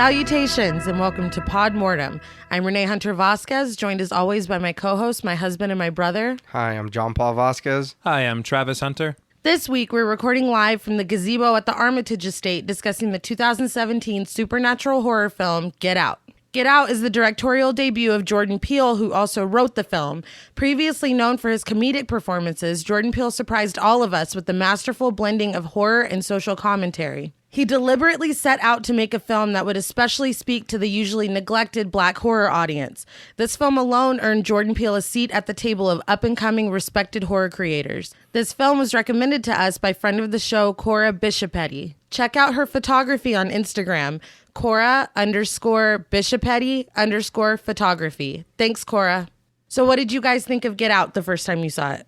Salutations and welcome to Pod Mortem. I'm Reneé Hunter Vasquez, joined as always by my co-host, my husband and my brother. Hi, I'm John Paul Vasquez. Hi, I'm Travis Hunter. This week, we're recording live from the gazebo at the Armitage Estate discussing the 2017 supernatural horror film, Get Out. Get Out is the directorial debut of Jordan Peele, who also wrote the film. Previously known for his comedic performances, Jordan Peele surprised all of us with the masterful blending of horror and social commentary. He deliberately set out to make a film that would especially speak to the usually neglected Black horror audience. This film alone earned Jordan Peele a seat at the table of up-and-coming respected horror creators. This film was recommended to us by friend of the show, Cora Bishopetti. Check out her photography on Instagram, Cora_Bishopetti_photography. Thanks, Cora. So what did you guys think of Get Out the first time you saw it?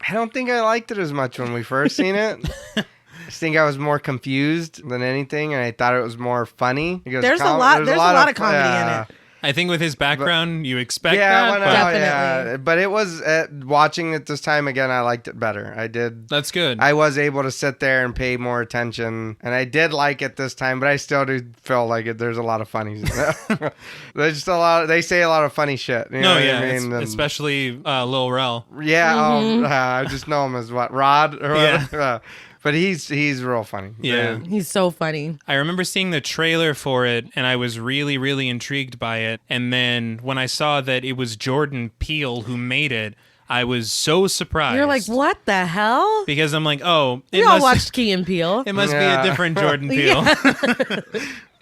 I don't think I liked it as much when we first seen it. I think I was more confused than anything, and I thought it was more funny. There's a lot of comedy in it. I think with his background, you expect that. Well, no, Definitely. Yeah. But it was, watching it this time again, I liked it better. I did. That's good. I was able to sit there and pay more attention, and I did like it this time, but I still do feel like there's a lot of funnies in it. There's just a lot, they say a lot of funny shit. You know what I mean? Especially Lil Rel. Yeah, I just know him as what, Rod? Or whatever. But he's real funny. Yeah. He's so funny. I remember seeing the trailer for it, and I was really, really intrigued by it. And then when I saw that it was Jordan Peele who made it, I was so surprised. You're like, what the hell? Because I'm like, oh, We all watched Key and Peele. It must be a different Jordan Peele.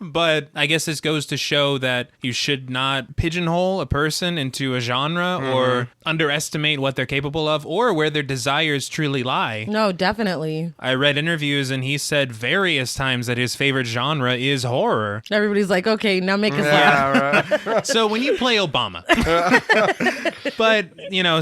But I guess this goes to show that you should not pigeonhole a person into a genre or underestimate what they're capable of or where their desires truly lie. No, definitely. I read interviews and he said various times that his favorite genre is horror. Everybody's like, okay, now make us laugh. Right. So when you play Obama. But,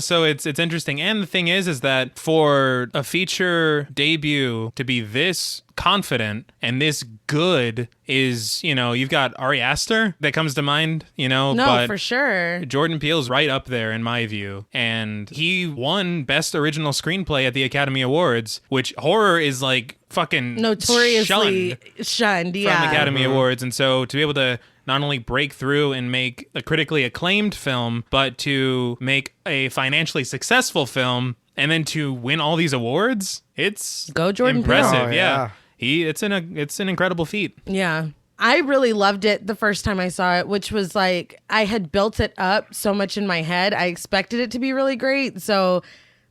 so it's interesting. And the thing is that for a feature debut to be this confident and this good is, you've got Ari Aster that comes to mind, No, but for sure. Jordan Peele's right up there in my view. And he won Best Original Screenplay at the Academy Awards, which horror is like fucking Notoriously shunned, yeah. from Academy Awards. And so to be able to not only break through and make a critically acclaimed film, but to make a financially successful film and then to win all these awards, it's Go Jordan impressive. Peele. Oh, yeah. It's an incredible feat. Yeah. I really loved it the first time I saw it, which was like, I had built it up so much in my head. I expected it to be really great. So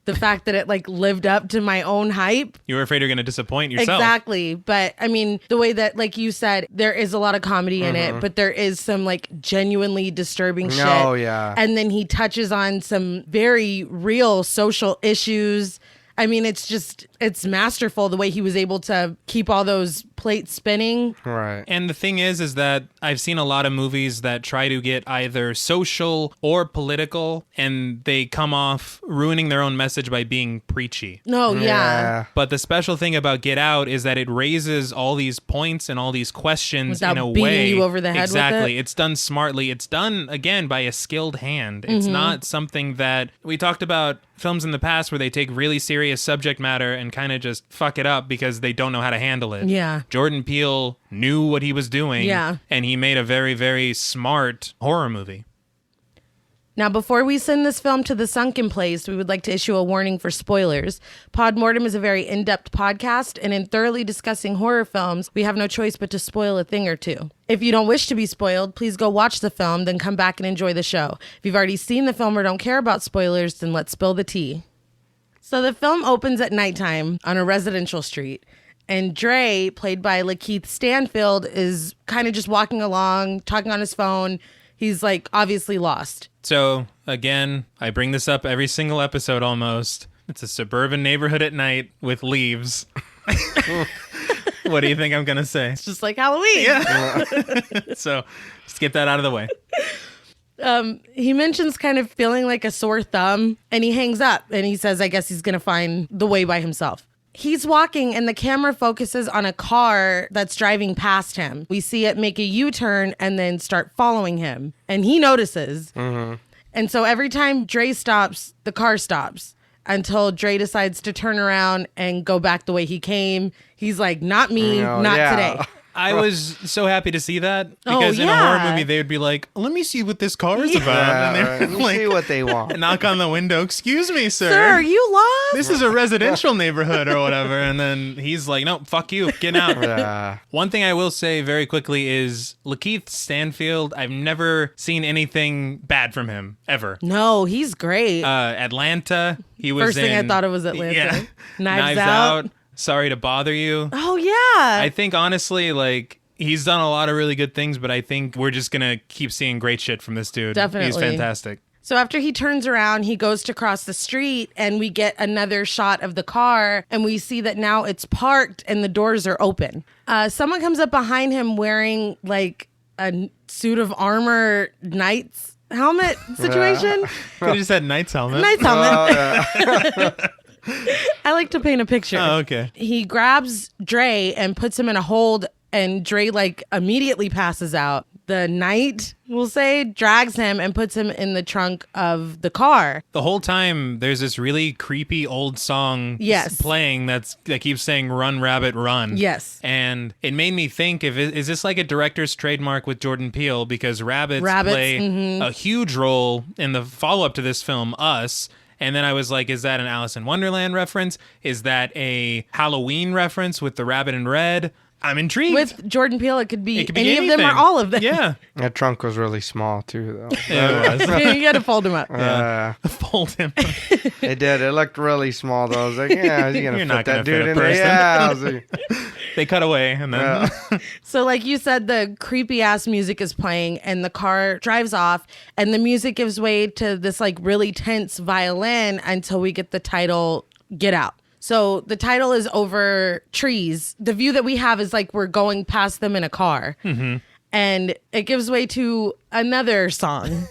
the fact that it like lived up to my own hype. You were afraid you're going to disappoint yourself. Exactly. But I mean, the way that, like you said, there is a lot of comedy in it, but there is some like genuinely disturbing shit. Oh, yeah. And then he touches on some very real social issues. I mean, it's masterful the way he was able to keep all those plates spinning. Right. And the thing is that I've seen a lot of movies that try to get either social or political, and they come off ruining their own message by being preachy. No, yeah. But the special thing about Get Out is that it raises all these points and all these questions Without in a beating way. you over the head exactly. with it. It's done smartly. It's done, again, by a skilled hand. It's not something that we talked about films in the past where they take really serious subject matter and kind of just fuck it up because they don't know how to handle it. Yeah. Jordan Peele knew what he was doing. Yeah. And he made a very, very smart horror movie. Now, before we send this film to the Sunken Place, we would like to issue a warning for spoilers. Pod Mortem is a very in-depth podcast, and in thoroughly discussing horror films, we have no choice but to spoil a thing or two. If you don't wish to be spoiled, please go watch the film, then come back and enjoy the show. If you've already seen the film or don't care about spoilers, then let's spill the tea. So the film opens at nighttime on a residential street, and Dre, played by Lakeith Stanfield, is kind of just walking along, talking on his phone. He's like obviously lost. So, again, I bring this up every single episode almost. It's a suburban neighborhood at night with leaves. What do you think I'm going to say? It's just like Halloween. Yeah. So, just get that out of the way. He mentions kind of feeling like a sore thumb, and he hangs up and he says, I guess he's going to find the way by himself. He's walking and the camera focuses on a car that's driving past him. We see it make a U-turn and then start following him. And he notices. And so every time Dre stops, the car stops until Dre decides to turn around and go back the way he came. He's like, not me, not today. I was so happy to see that because in a horror movie they would be like, "Let me see what this car is about," and they're like, see what they want. Knock on the window. "Excuse me, sir. Sir, you lost? This is a residential neighborhood or whatever." And then he's like, "No, fuck you, get out." One thing I will say very quickly is Lakeith Stanfield. I've never seen anything bad from him ever. No, he's great. Atlanta. He was First thing I thought it was Atlanta. Yeah. Knives Out. Sorry to Bother You. Oh yeah. I think honestly, like, he's done a lot of really good things, but I think we're just gonna keep seeing great shit from this dude. Definitely. He's fantastic. So after he turns around, he goes to cross the street and we get another shot of the car and we see that now it's parked and the doors are open. Someone comes up behind him wearing like a suit of armor, knight's helmet situation. Could have just said Knight's helmet. Knight's helmet. I like to paint a picture. Oh, okay. He grabs Dre and puts him in a hold and Dre like immediately passes out. The knight, we'll say, drags him and puts him in the trunk of the car. The whole time, there's this really creepy old song playing that keeps saying "Run, Rabbit, Run." Yes. And it made me think, is this like a director's trademark with Jordan Peele? Because rabbits play a huge role in the follow-up to this film, Us. And then I was like, is that an Alice in Wonderland reference? Is that a Halloween reference with the rabbit in red? I'm intrigued. With Jordan Peele, it could be any anything. of them or all of them. Yeah. That trunk was really small, too, though. It was. You got to fold him up. Fold him. It did. It looked really small, though. I was like, yeah, you're going to fit that dude in there. Person. Yeah. I was like, They cut away, and then... So like you said, the creepy-ass music is playing, and the car drives off, and the music gives way to this like really tense violin until we get the title, Get Out. So the title is over trees. The view that we have is like we're going past them in a car. Mm-hmm. And it gives way to another song.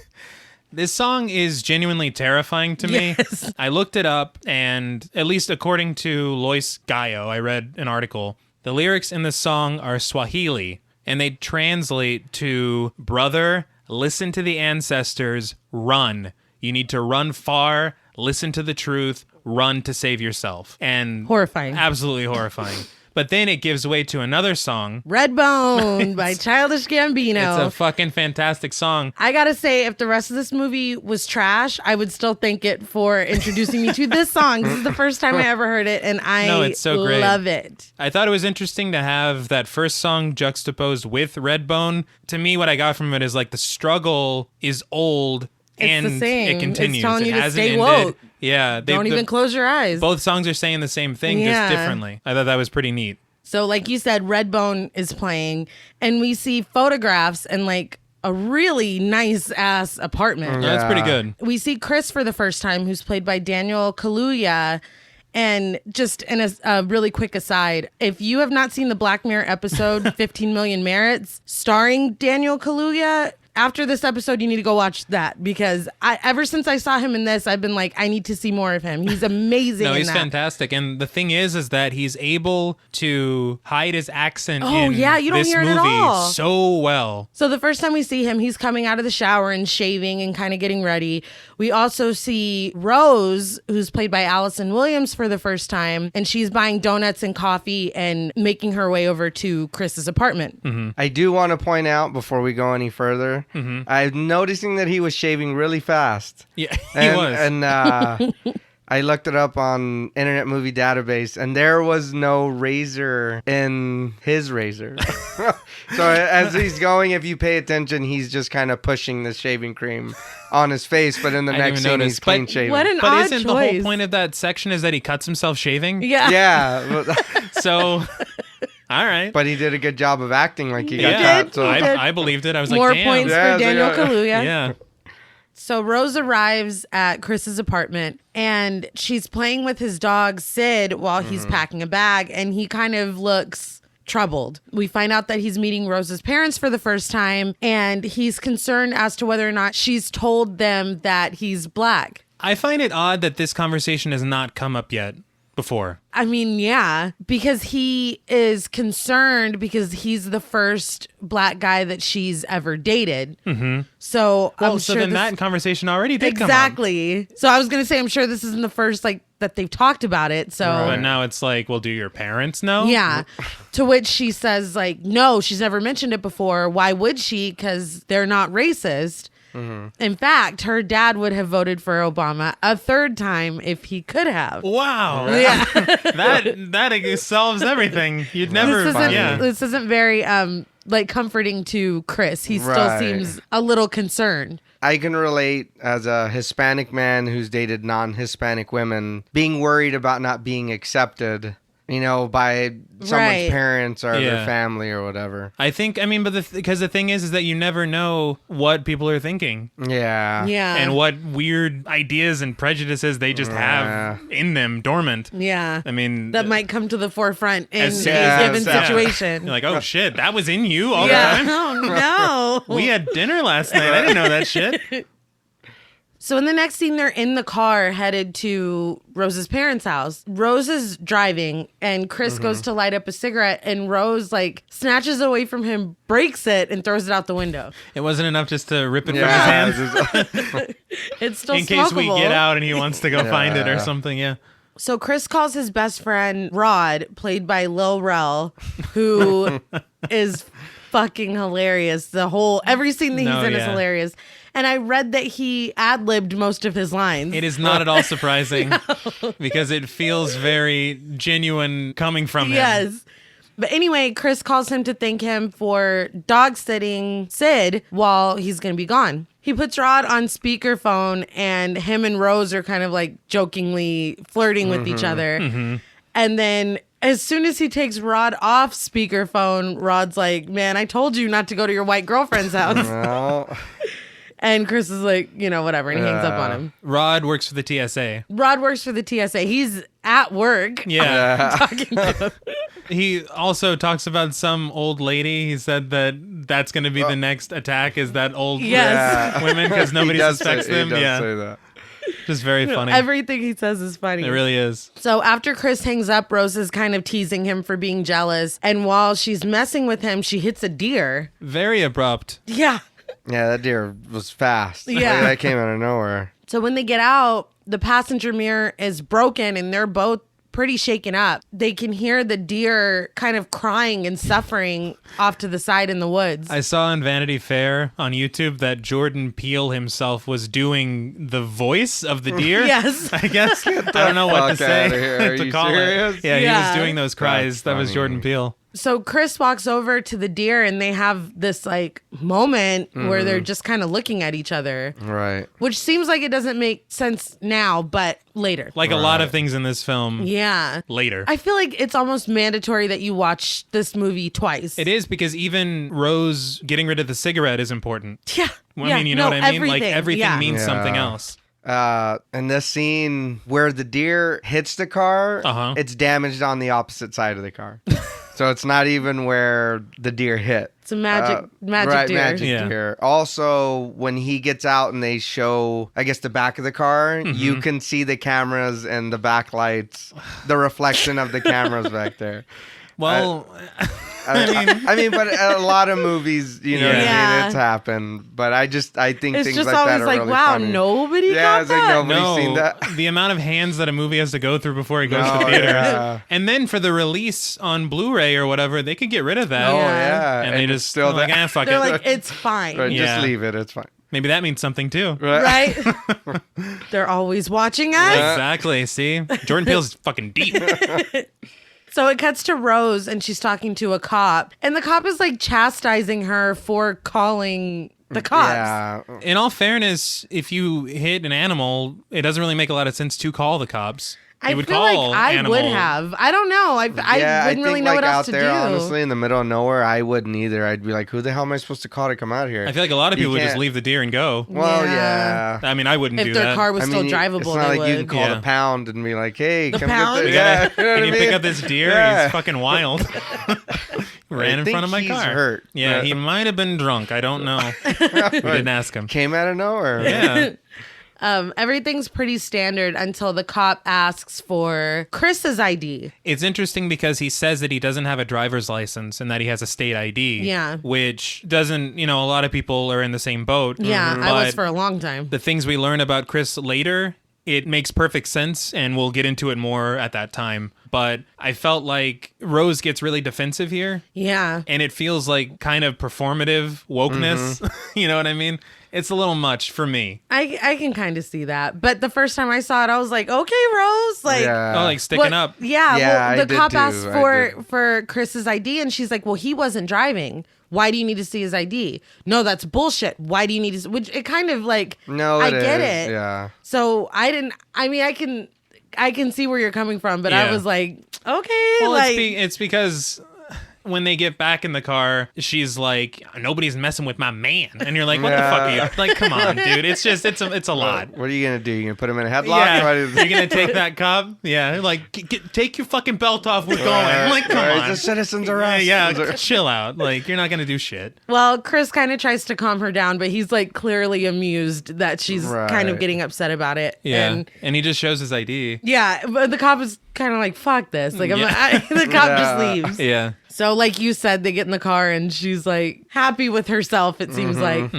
This song is genuinely terrifying to me. Yes. I looked it up, and at least according to Lois Gallo, I read an article, the lyrics in this song are Swahili, and they translate to, "Brother, listen to the ancestors, run. You need to run far, listen to the truth, run to save yourself." And horrifying. Absolutely horrifying. But then it gives way to another song. Redbone by Childish Gambino. It's a fucking fantastic song. I gotta say, if the rest of this movie was trash, I would still thank it for introducing me to this song. This is the first time I ever heard it, and it's so great. Love it. I thought it was interesting to have that first song juxtaposed with Redbone. To me, what I got from it is like the struggle is old. It's the same. It continues. It's telling you to hasn't stay ended. woke. Yeah. Don't even close your eyes. Both songs are saying the same thing, Yeah. just differently. I thought that was pretty neat. So like you said, Redbone is playing, and we see photographs and like a really nice ass apartment. That's pretty good. We see Chris for the first time, who's played by Daniel Kaluuya. And just in a really quick aside, if you have not seen the Black Mirror episode 15 Million Merits starring Daniel Kaluuya, after this episode, you need to go watch that, because ever since I saw him in this, I've been like, I need to see more of him. He's amazing. No, in he's that. fantastic. And the thing is that he's able to hide his accent Oh, in yeah, you don't this hear it movie at all. so well. So the first time we see him, he's coming out of the shower and shaving and kind of getting ready. We also see Rose, who's played by Allison Williams for the first time, and she's buying donuts and coffee and making her way over to Chris's apartment. Mm-hmm. I do want to point out before we go any further, I'm noticing that he was shaving really fast. Yeah, he was. And I looked it up on Internet Movie Database, and there was no razor in his razor. So as he's going, if you pay attention, he's just kind of pushing the shaving cream on his face, but in the next scene, he's clean shaven. What an But odd isn't the whole point of that section is that he cuts himself shaving? Yeah. Yeah. So... All right. But he did a good job of acting like he got Yeah, cut. So. I believed it. I was More like, damn. points Yeah, for Daniel yeah. Kaluuya. Yeah. So Rose arrives at Chris's apartment, and she's playing with his dog Sid while he's packing a bag, and he kind of looks troubled. We find out that he's meeting Rose's parents for the first time, and he's concerned as to whether or not she's told them that he's black. I find it odd that this conversation has not come up yet before. I mean, yeah, because he is concerned because he's the first black guy that she's ever dated. Mm-hmm. So Well, I'm so sure then that conversation already did come up. exactly. So I was going to say, I'm sure this isn't the first like that they've talked about it. So But now it's like, well, do your parents know? yeah. To which she says, like, no, she's never mentioned it before. Why would she? Because they're not racist. In fact, her dad would have voted for Obama a third time if he could have. Wow. Yeah. that solves everything. You'd never. This isn't very like comforting to Chris. He still Right. seems a little concerned. I can relate as a Hispanic man who's dated non-Hispanic women, being worried about not being accepted, by someone's Right. parents or Yeah. their family or whatever. I think. I mean, but because the thing is that you never know what people are thinking. Yeah. Yeah. And what weird ideas and prejudices they just have in them dormant. Yeah. I mean, That might come to the forefront in As a soon as- given yeah. situation. you're like, oh shit, that was in you all Yeah. the time. Oh, no. We had dinner last night. I didn't know that shit. So in the next scene, they're in the car headed to Rose's parents' house. Rose is driving, and Chris goes to light up a cigarette, and Rose like snatches it away from him, breaks it, and throws it out the window. It wasn't enough just to rip it Yeah. from his hand It's still in case we smokable. get out and he wants to go find it or something. Yeah. So Chris calls his best friend Rod, played by Lil Rel, who is fucking hilarious. Every scene that he's in is hilarious. And I read that he ad-libbed most of his lines. It is not at all surprising because it feels very genuine coming from him. Yes. But anyway, Chris calls him to thank him for dog sitting Sid while he's going to be gone. He puts Rod on speakerphone, and him and Rose are kind of like jokingly flirting with each other. And then as soon as he takes Rod off speakerphone, Rod's like, man, I told you not to go to your white girlfriend's house. Well, And Chris is like, whatever. And he hangs up on him. Rod works for the TSA. Rod works for the TSA. He's at work. Yeah. Talking to him. He also talks about some old lady. He said that that's going to be the next attack is that old Yes. women because nobody he does suspects say, them. He does Yeah. say that. Just very funny. Everything he says is funny. It really is. So after Chris hangs up, Rose is kind of teasing him for being jealous. And while she's messing with him, she hits a deer. Very abrupt. Yeah. Yeah, that deer was fast. Yeah. Like, that came out of nowhere. So when they get out, the passenger mirror is broken and they're both pretty shaken up. They can hear the deer kind of crying and suffering off to the side in the woods. I saw on Vanity Fair on YouTube that Jordan Peele himself was doing the voice of the deer. Yes. I guess. I don't know what to fuck outta say. here. Are to you call serious? it. Yeah, he Yeah. was doing those cries. That's That was funny. Jordan Peele. So Chris walks over to the deer and they have this like moment where they're just kind of looking at each other, Right. which seems like it doesn't make sense now, but later. Like a lot of things in this film Yeah. later. I feel like it's almost mandatory that you watch this movie twice. It is because even Rose getting rid of the cigarette is important. Yeah. Well, yeah. I mean, you know No, what I mean? Like everything yeah. means Yeah. something else. In this scene where the deer hits the car, it's damaged on the opposite side of the car. So it's not even where the deer hit. It's a magic Right, deer. magic Yeah. deer. Also, when he gets out and they show, I guess, the back of the car, you can see the cameras and the backlights, the reflection of the cameras back there. Well, I mean, but a lot of movies, you know what I Yeah. mean? It's happened. But I think It's things just like always that are like, really wow, funny. nobody Yeah, got it's like that. nobody's seen that. the amount of hands that a movie has to go through before it goes to Oh, theaters. yeah. And then for the release on Blu-ray or whatever, they could get rid of that. Oh, Yeah. yeah. And they it's just still like, there. fuck They're it. like, it's fine. Right, Yeah. Just leave it. It's fine. Maybe that means something too. Right? They're always watching us. Exactly. See? Jordan Peele's fucking deep. So it cuts to Rose and she's talking to a cop. And the cop is like chastising her for calling the cops. Yeah. In all fairness, if you hit an animal, it doesn't really make a lot of sense to call the cops. I You would feel call like I animal. would have. I don't know. I Yeah, wouldn't really think, know like, what else out to there, do. honestly, in the middle of nowhere, I wouldn't either. I'd be like, who the hell am I supposed to call to come out here? I feel like a lot of You people would just can't- leave the deer and go. Well, Yeah. yeah. I mean, I wouldn't If do their that. car was I still mean, drivable, it's not they like you would. can call Yeah. the pound and be like, hey, The come pound? get You this. Yeah, gotta- you know what Can I you mean? pick up this deer? Yeah. He's fucking wild. Ran in think front of my he's car. hurt. Yeah, Yeah. he might have been drunk. I don't know. We didn't ask him. Came out of nowhere. Yeah. Everything's pretty standard until the cop asks for Chris's ID. It's interesting because he says that he doesn't have a driver's license and that he has a state ID. Yeah. Which doesn't, a lot of people are in the same boat. Yeah, I was But for a long time. the things we learn about Chris later it makes perfect sense, and we'll get into it more at that time. But I felt like Rose gets really defensive here. Yeah. And it feels like kind of performative wokeness. You know what I mean? It's a little much for me. I can kind of see that. But the first time I saw it, I was like, okay, Rose. Like, Oh, like sticking up. Yeah. Yeah, Well, I the did cop too. asked I did. for Chris's ID, and she's like, well, he wasn't driving. Why do you need to see his ID? No, that's bullshit. Why do you need to? Which it kind of like, No, I it get is. it. Yeah. So I can see where you're coming from, but I Yeah. was like, okay, Well, like, it's because when they get back in the car, she's like, nobody's messing with my man. And you're like, what the fuck are you? Like, come on, dude. It's just, it's a lot. What are you gonna do? You gonna put him in a headlock? Yeah, What you're is- gonna take that cop? Yeah, like take your fucking belt off. We're going. Like, come It's on. a citizen's Yeah, arrest. yeah, chill out. Like, you're not gonna do shit. well, Chris kind of tries to calm her down, but he's like clearly amused that she's kind of Right. getting upset about it. Yeah, and he just shows his ID. Yeah, but the cop is kind of like, fuck this. Like, Yeah. the cop Yeah. just leaves. Yeah. So, like you said, they get in the car and she's like happy with herself, it seems like.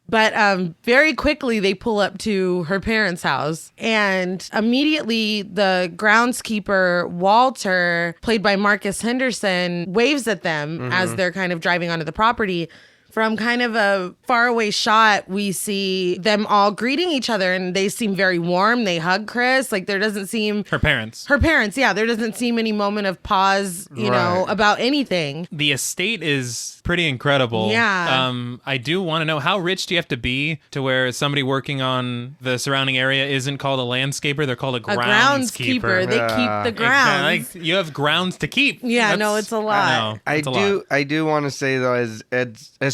But very quickly, they pull up to her parents' house. And immediately, the groundskeeper, Walter, played by Marcus Henderson, waves at them as they're kind of driving onto the property. From kind of a faraway shot, we see them all greeting each other and they seem very warm. They hug Chris. Like, there doesn't seem. Her parents. Her parents, yeah. There doesn't seem any moment of pause, you know, Right. about anything. The estate is pretty incredible. Yeah. I do want to know, how rich do you have to be to where somebody working on the surrounding area isn't called a landscaper, they're called a A groundskeeper. groundskeeper. They keep the grounds. Like, you have grounds to keep. Yeah, no, it's a lot. I do want to say though, as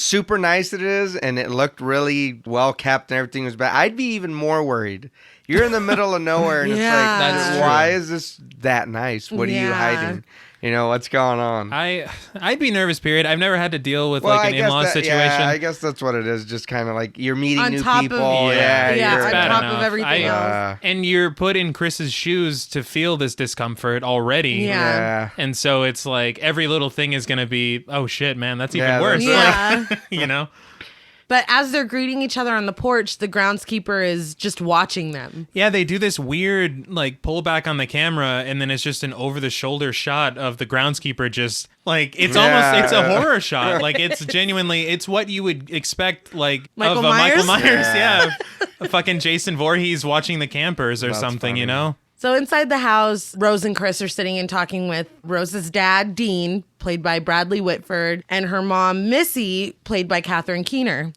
super nice it is, and it looked really well kept, and everything was bad. I'd be even more worried. You're in the middle of nowhere, and Yeah. it's That's like, why true. is this that nice? What are you Yeah. hiding? You know what's going on? I'd be nervous. Period. I've never had to deal with like an in-law situation. Yeah, I guess that's what it is. Just kind of like you're meeting On new top of- people. Yeah, you're- on bad top enough. of everything else. And you're put in Chris's shoes to feel this discomfort already. Yeah. yeah. And so it's like every little thing is going to be, oh shit, man, that's even Yeah, worse. Yeah. Like, you know? But as they're greeting each other on the porch, the groundskeeper is just watching them. Yeah, they do this weird like pull back on the camera, and then it's just an over the shoulder shot of the groundskeeper just like it's a horror shot. Like it's genuinely it's what you would expect like Michael of Michael Myers? Myers, Yeah. yeah. A fucking Jason Voorhees watching the campers or That's something, you funny. know? So inside the house, Rose and Chris are sitting and talking with Rose's dad, Dean, played by Bradley Whitford, and her mom, Missy, played by Catherine Keener,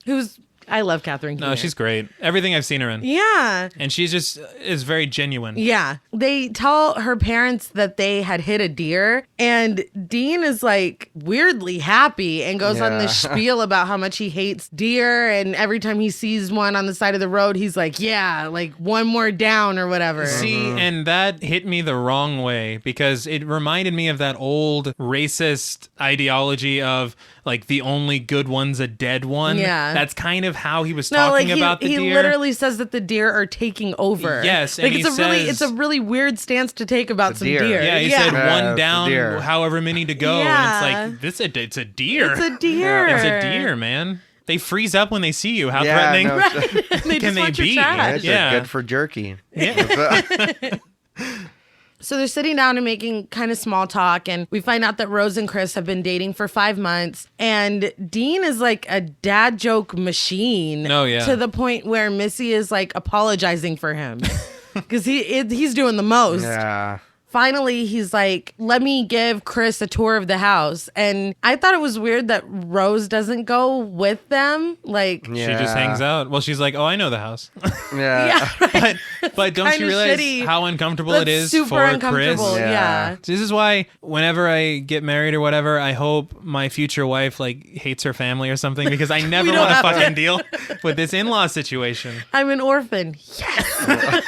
I love Catherine Keener. No, she's great. Everything I've seen her in. Yeah. And she's just is very genuine. Yeah. They tell her parents that they had hit a deer, and Dean is like weirdly happy and goes on this Yeah. spiel about how much he hates deer. And every time he sees one on the side of the road, he's like, yeah, like one more down or whatever. See, and that hit me the wrong way because it reminded me of that old racist ideology of like the only good one's a dead one. Yeah. That's kind of how he was No, talking like about the he deer. literally says that the deer are taking over. Yes, like and it's he it's a says- really weird stance to take about some deer. deer. Yeah, he said Yeah, one it's a down, deer. however many to go. Yeah. And it's like it's a deer. It's a deer. It's a deer, man. They freeze up when they see you. How Yeah, threatening no, it's- They can just they want your be? trash. It's Yeah. good for jerky. So they're sitting down and making kind of small talk, and we find out that Rose and Chris have been dating for 5 months, and Dean is like a dad joke machine. Oh, yeah. To the point where Missy is like apologizing for him because he's doing the most. Yeah. Finally, he's like, let me give Chris a tour of the house. And I thought it was weird that Rose doesn't go with them. Like, She just hangs out. Well, she's like, oh, I know the house. yeah, right. But don't you kinda realize shitty. how uncomfortable That's it is super for uncomfortable. Chris? Yeah. So this is why whenever I get married or whatever, I hope my future wife like hates her family or something because I never don't want to have to. fucking deal with this in-law situation. I'm an orphan. Yes.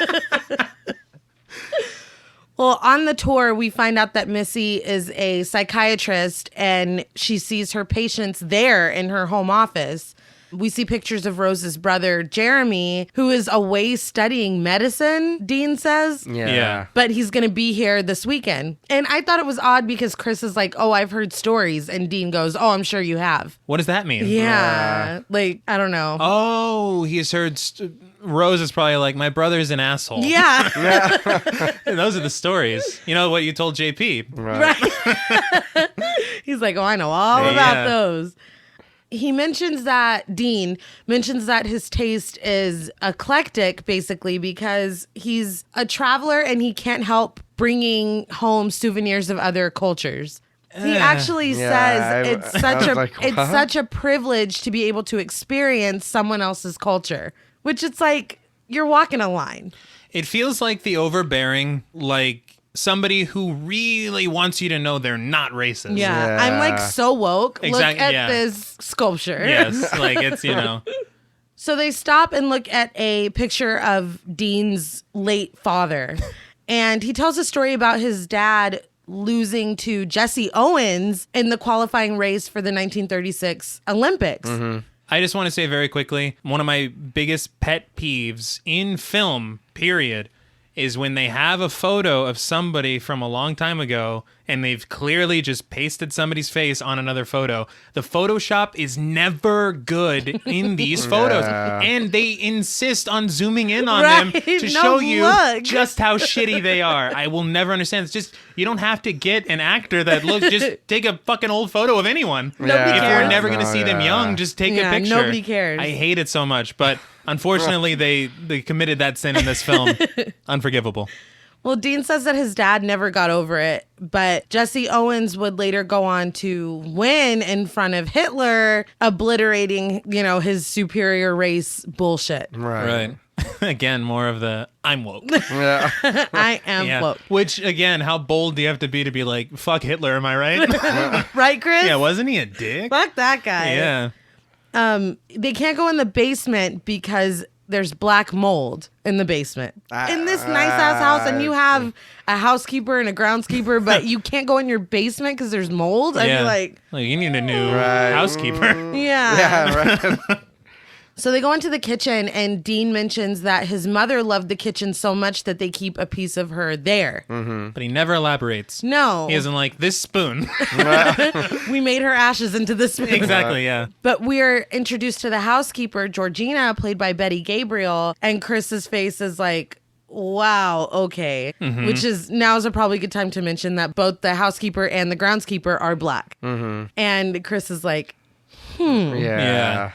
Well, on the tour, we find out that Missy is a psychiatrist and she sees her patients there in her home office. We see pictures of Rose's brother, Jeremy, who is away studying medicine, Dean says. Yeah. But he's going to be here this weekend. And I thought it was odd because Chris is like, oh, I've heard stories. And Dean goes, oh, I'm sure you have. What does that mean? Yeah. Like, I don't know. Oh, he has heard. Rose is probably like, my brother's an asshole. Yeah. And those are the stories. You know what you told JP. Right. He's like, oh, I know all about those. He mentions that, Dean mentions that his taste is eclectic, basically, because he's a traveler and he can't help bringing home souvenirs of other cultures. He actually says it's such a privilege to be able to experience someone else's culture, which it's like you're walking a line. It feels like the overbearing, like somebody who really wants you to know they're not racist. Yeah. I'm like so woke. Exactly, Look at this sculpture. Yes, like it's, So they stop and look at a picture of Dean's late father. And he tells a story about his dad losing to Jesse Owens in the qualifying race for the 1936 Olympics. I just want to say very quickly, one of my biggest pet peeves in film, period, is when they have a photo of somebody from a long time ago and they've clearly just pasted somebody's face on another photo. The Photoshop is never good in these photos. And they insist on zooming in on them to show you just how shitty they are. I will never understand. It's just, you don't have to get an actor that looks, just take a fucking old photo of anyone. Nobody If cares. we're never going to see them young, just take a picture. Nobody cares. I hate it so much, but unfortunately, they committed that sin in this film. Unforgivable. Well, Dean says that his dad never got over it, but Jesse Owens would later go on to win in front of Hitler, obliterating, his superior race bullshit. Right. Again, more of the I'm woke. I am woke. Which, again, how bold do you have to be like, fuck Hitler, am I right? Right, Chris? Yeah, wasn't he a dick? Fuck that guy. Yeah. They can't go in the basement because there's black mold in the basement. In this nice ass house, and you have a housekeeper and a groundskeeper, but you can't go in your basement because there's mold. I'd be like, you need a new housekeeper. Yeah. Right. So they go into the kitchen, and Dean mentions that his mother loved the kitchen so much that they keep a piece of her there. But he never elaborates. No. He isn't like, this spoon. We made her ashes into this spoon. Exactly, yeah. But we're introduced to the housekeeper, Georgina, played by Betty Gabriel, and Chris's face is like, wow, okay. Which is, now is a probably good time to mention that both the housekeeper and the groundskeeper are black. And Chris is like, Yeah.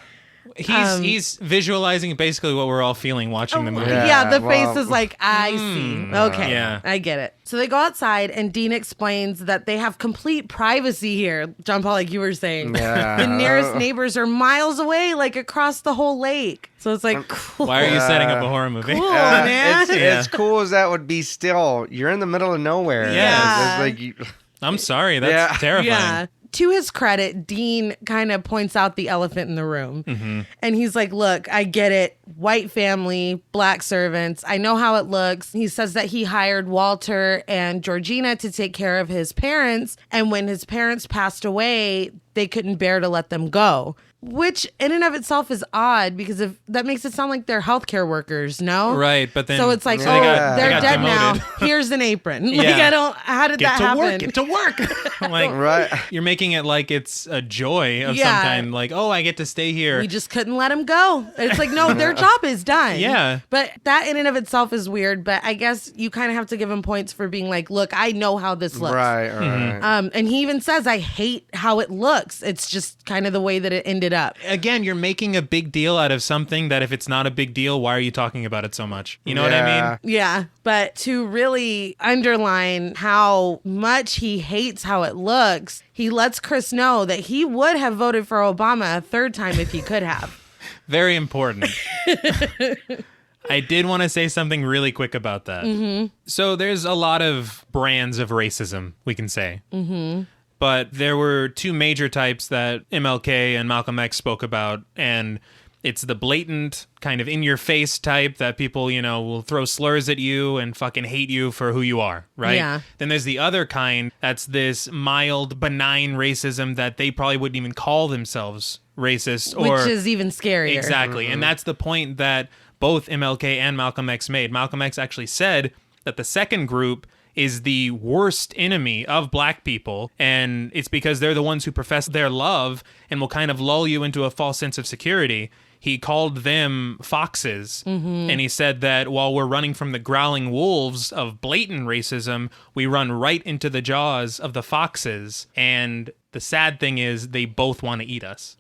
He's visualizing basically what we're all feeling watching the movie. The face is like, I see. Okay. Yeah. I get it. So they go outside, and Dean explains that they have complete privacy here. John Paul, like you were saying. Yeah. The nearest neighbors are miles away, like across the whole lake. So it's like, cool. Why are you setting up a horror movie? Cool, man. As cool as that would be, still, you're in the middle of nowhere. Yeah. It's like I'm sorry, that's terrifying. Yeah. To his credit, Dean kind of points out the elephant in the room. And he's like, look, I get it. White family, black servants. I know how it looks. He says that he hired Walter and Georgina to take care of his parents. And when his parents passed away, they couldn't bear to let them go. Which in and of itself is odd, because if that makes it sound like they're healthcare workers, no? Right, but then... So it's like, they got they're dead demoted. now. Here's an apron. Yeah. Like, how did that happen? Get to work. Like, right. You're making it like it's a joy of some kind. Like, oh, I get to stay here. We just couldn't let them go. It's like, no, their job is done. Yeah. But that in and of itself is weird. But I guess you kind of have to give him points for being like, look, I know how this looks. Right. And he even says, I hate how it looks. It's just kind of the way that it ended up. Again, you're making a big deal out of something that if it's not a big deal, why are you talking about it so much? You know what I mean? Yeah. But to really underline how much he hates how it looks, he lets Chris know that he would have voted for Obama a third time if he could have. Very important. I did want to say something really quick about that. So there's a lot of brands of racism, we can say. But there were two major types that MLK and Malcolm X spoke about, and it's the blatant kind of in-your-face type that people, will throw slurs at you and fucking hate you for who you are, right? Yeah. Then there's the other kind that's this mild, benign racism that they probably wouldn't even call themselves racist. Which is even scarier. Exactly, and that's the point that both MLK and Malcolm X made. Malcolm X actually said that the second group is the worst enemy of black people, and it's because they're the ones who profess their love and will kind of lull you into a false sense of security. he called them foxes. And he said that while we're running from the growling wolves of blatant racism, we run right into the jaws of the foxes. And the sad thing is they both want to eat us.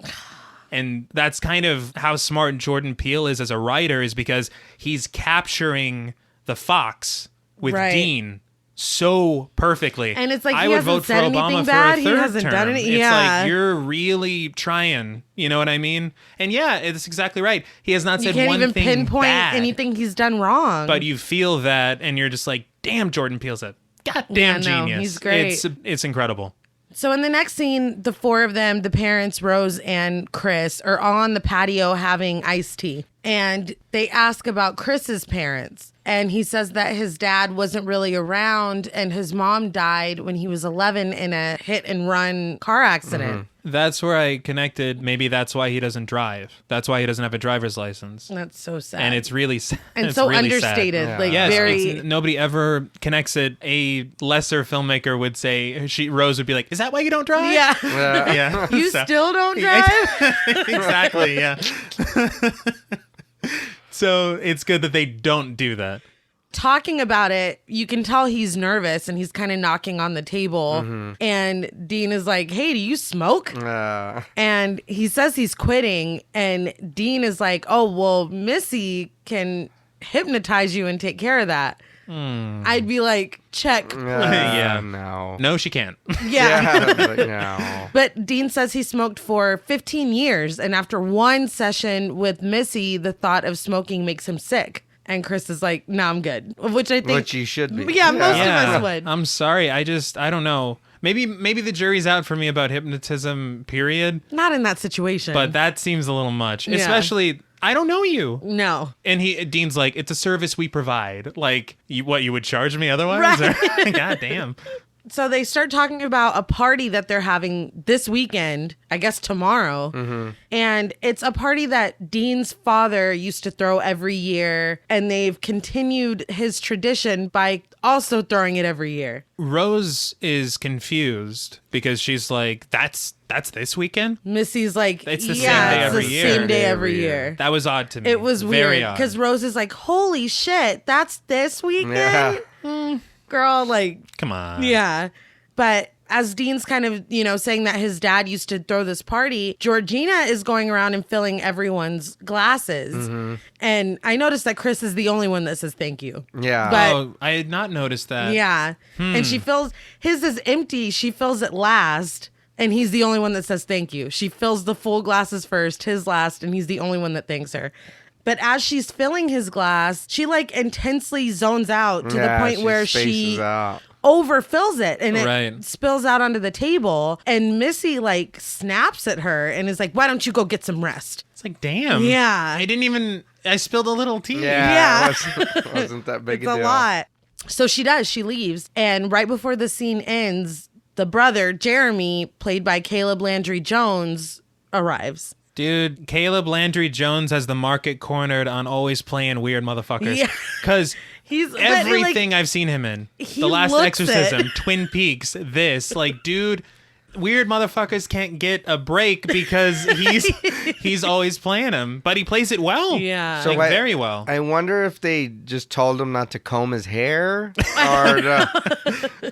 And that's kind of how smart Jordan Peele is as a writer, is because he's capturing the fox with Dean so perfectly. And it's like, I he would hasn't vote for said Obama anything for bad. a He third hasn't term. done It's yeah. like, you're really trying. You know what I mean? And yeah, it's exactly right. He has not You said can't one even thing pinpoint bad, anything he's done wrong. but you feel that, and you're just like, damn, Jordan Peele's a goddamn Yeah, no, genius. he's great. It's incredible. So in the next scene, the four of them, the parents, Rose and Chris, are on the patio having iced tea. And they ask about Chris's parents. And he says that his dad wasn't really around and his mom died when he was 11 in a hit and run car accident. That's where I connected. Maybe that's why he doesn't drive. That's why he doesn't have a driver's license. That's so sad. And it's really sad. And It's so really understated. sad. Like Yes, very... nobody ever connects it. A lesser filmmaker would say, Rose would be like, is that why you don't drive? Yeah. Yeah. You So- still don't drive? Exactly, yeah. So it's good that they don't do that. Talking about it, you can tell he's nervous and he's kind of knocking on the table. And Dean is like, hey, do you smoke? And he says he's quitting. And Dean is like, oh, well, Missy can hypnotize you and take care of that. I'd be like, check. Yeah. No. No, she can't. Yeah. But no. But Dean says he smoked for 15 years. And after one session with Missy, the thought of smoking makes him sick. And Chris is like, no, I'm good. Which I think... Which you should be. Yeah, most of us would. I'm sorry. I don't know. Maybe the jury's out for me about hypnotism, period. Not in that situation. But that seems a little much. Yeah. Especially, I don't know you. No. And Dean's like, it's a service we provide. Like, you would charge me otherwise? Right. God damn. So they start talking about a party that they're having this weekend, I guess tomorrow. And it's a party that Dean's father used to throw every year. And they've continued his tradition by also throwing it every year. Rose is confused because she's like, that's this weekend? Missy's like, It's the yeah, same day it's every the year. same day every year. That was odd to me. It was very weird odd. because Rose is like, holy shit, that's this weekend? Yeah. Girl, like, Come on. yeah. But as Dean's kind of, saying that his dad used to throw this party, Georgina is going around and filling everyone's glasses. And I noticed that Chris is the only one that says thank you. Yeah. But Oh, I had not noticed that. yeah. And she fills, his is empty. She fills it last. And he's the only one that says thank you. She fills the full glasses first, his last, and he's the only one that thanks her. But as she's filling his glass, she like intensely zones out to the point where she spaces out. overfills it and it Right. spills out onto the table. And Missy like snaps at her and is like, why don't you go get some rest? It's like, damn. Yeah. I spilled a little tea. Yeah. It wasn't that big It's a a deal. lot. So she does. She leaves. And right before the scene ends, the brother, Jeremy, played by Caleb Landry Jones, arrives. Dude, Caleb Landry Jones has the market cornered on always playing weird motherfuckers. Yeah. Because He's but, everything I've seen him in. he The Last looks Exorcism, Twin Peaks, this. Like, dude, weird motherfuckers can't get a break because he's always playing him. But he plays it well. Yeah. Like, wait, very well. I wonder if they just told him not to comb his hair, or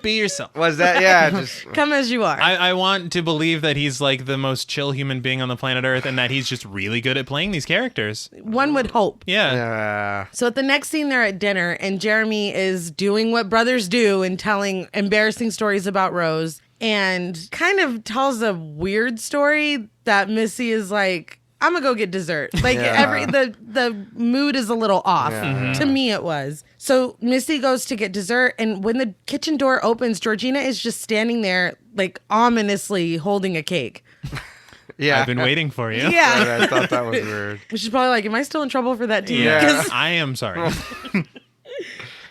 Be yourself. was that just Come as you are. I want to believe that he's like the most chill human being on the planet Earth and that he's just really good at playing these characters. One would hope. Yeah. So at the next scene, they're at dinner, and Jeremy is doing what brothers do and telling embarrassing stories about Rose, and kind of tells a weird story that Missy is like, I'm gonna go get dessert. Like Yeah. the mood is a little off. Yeah. To me, it was. So Missy goes to get dessert, and when the kitchen door opens, Georgina is just standing there, like ominously holding a cake. Yeah. I've been waiting for you. Yeah. I thought that was weird. She's probably like, am I still in trouble for that too? Yeah. 'Cause I am sorry.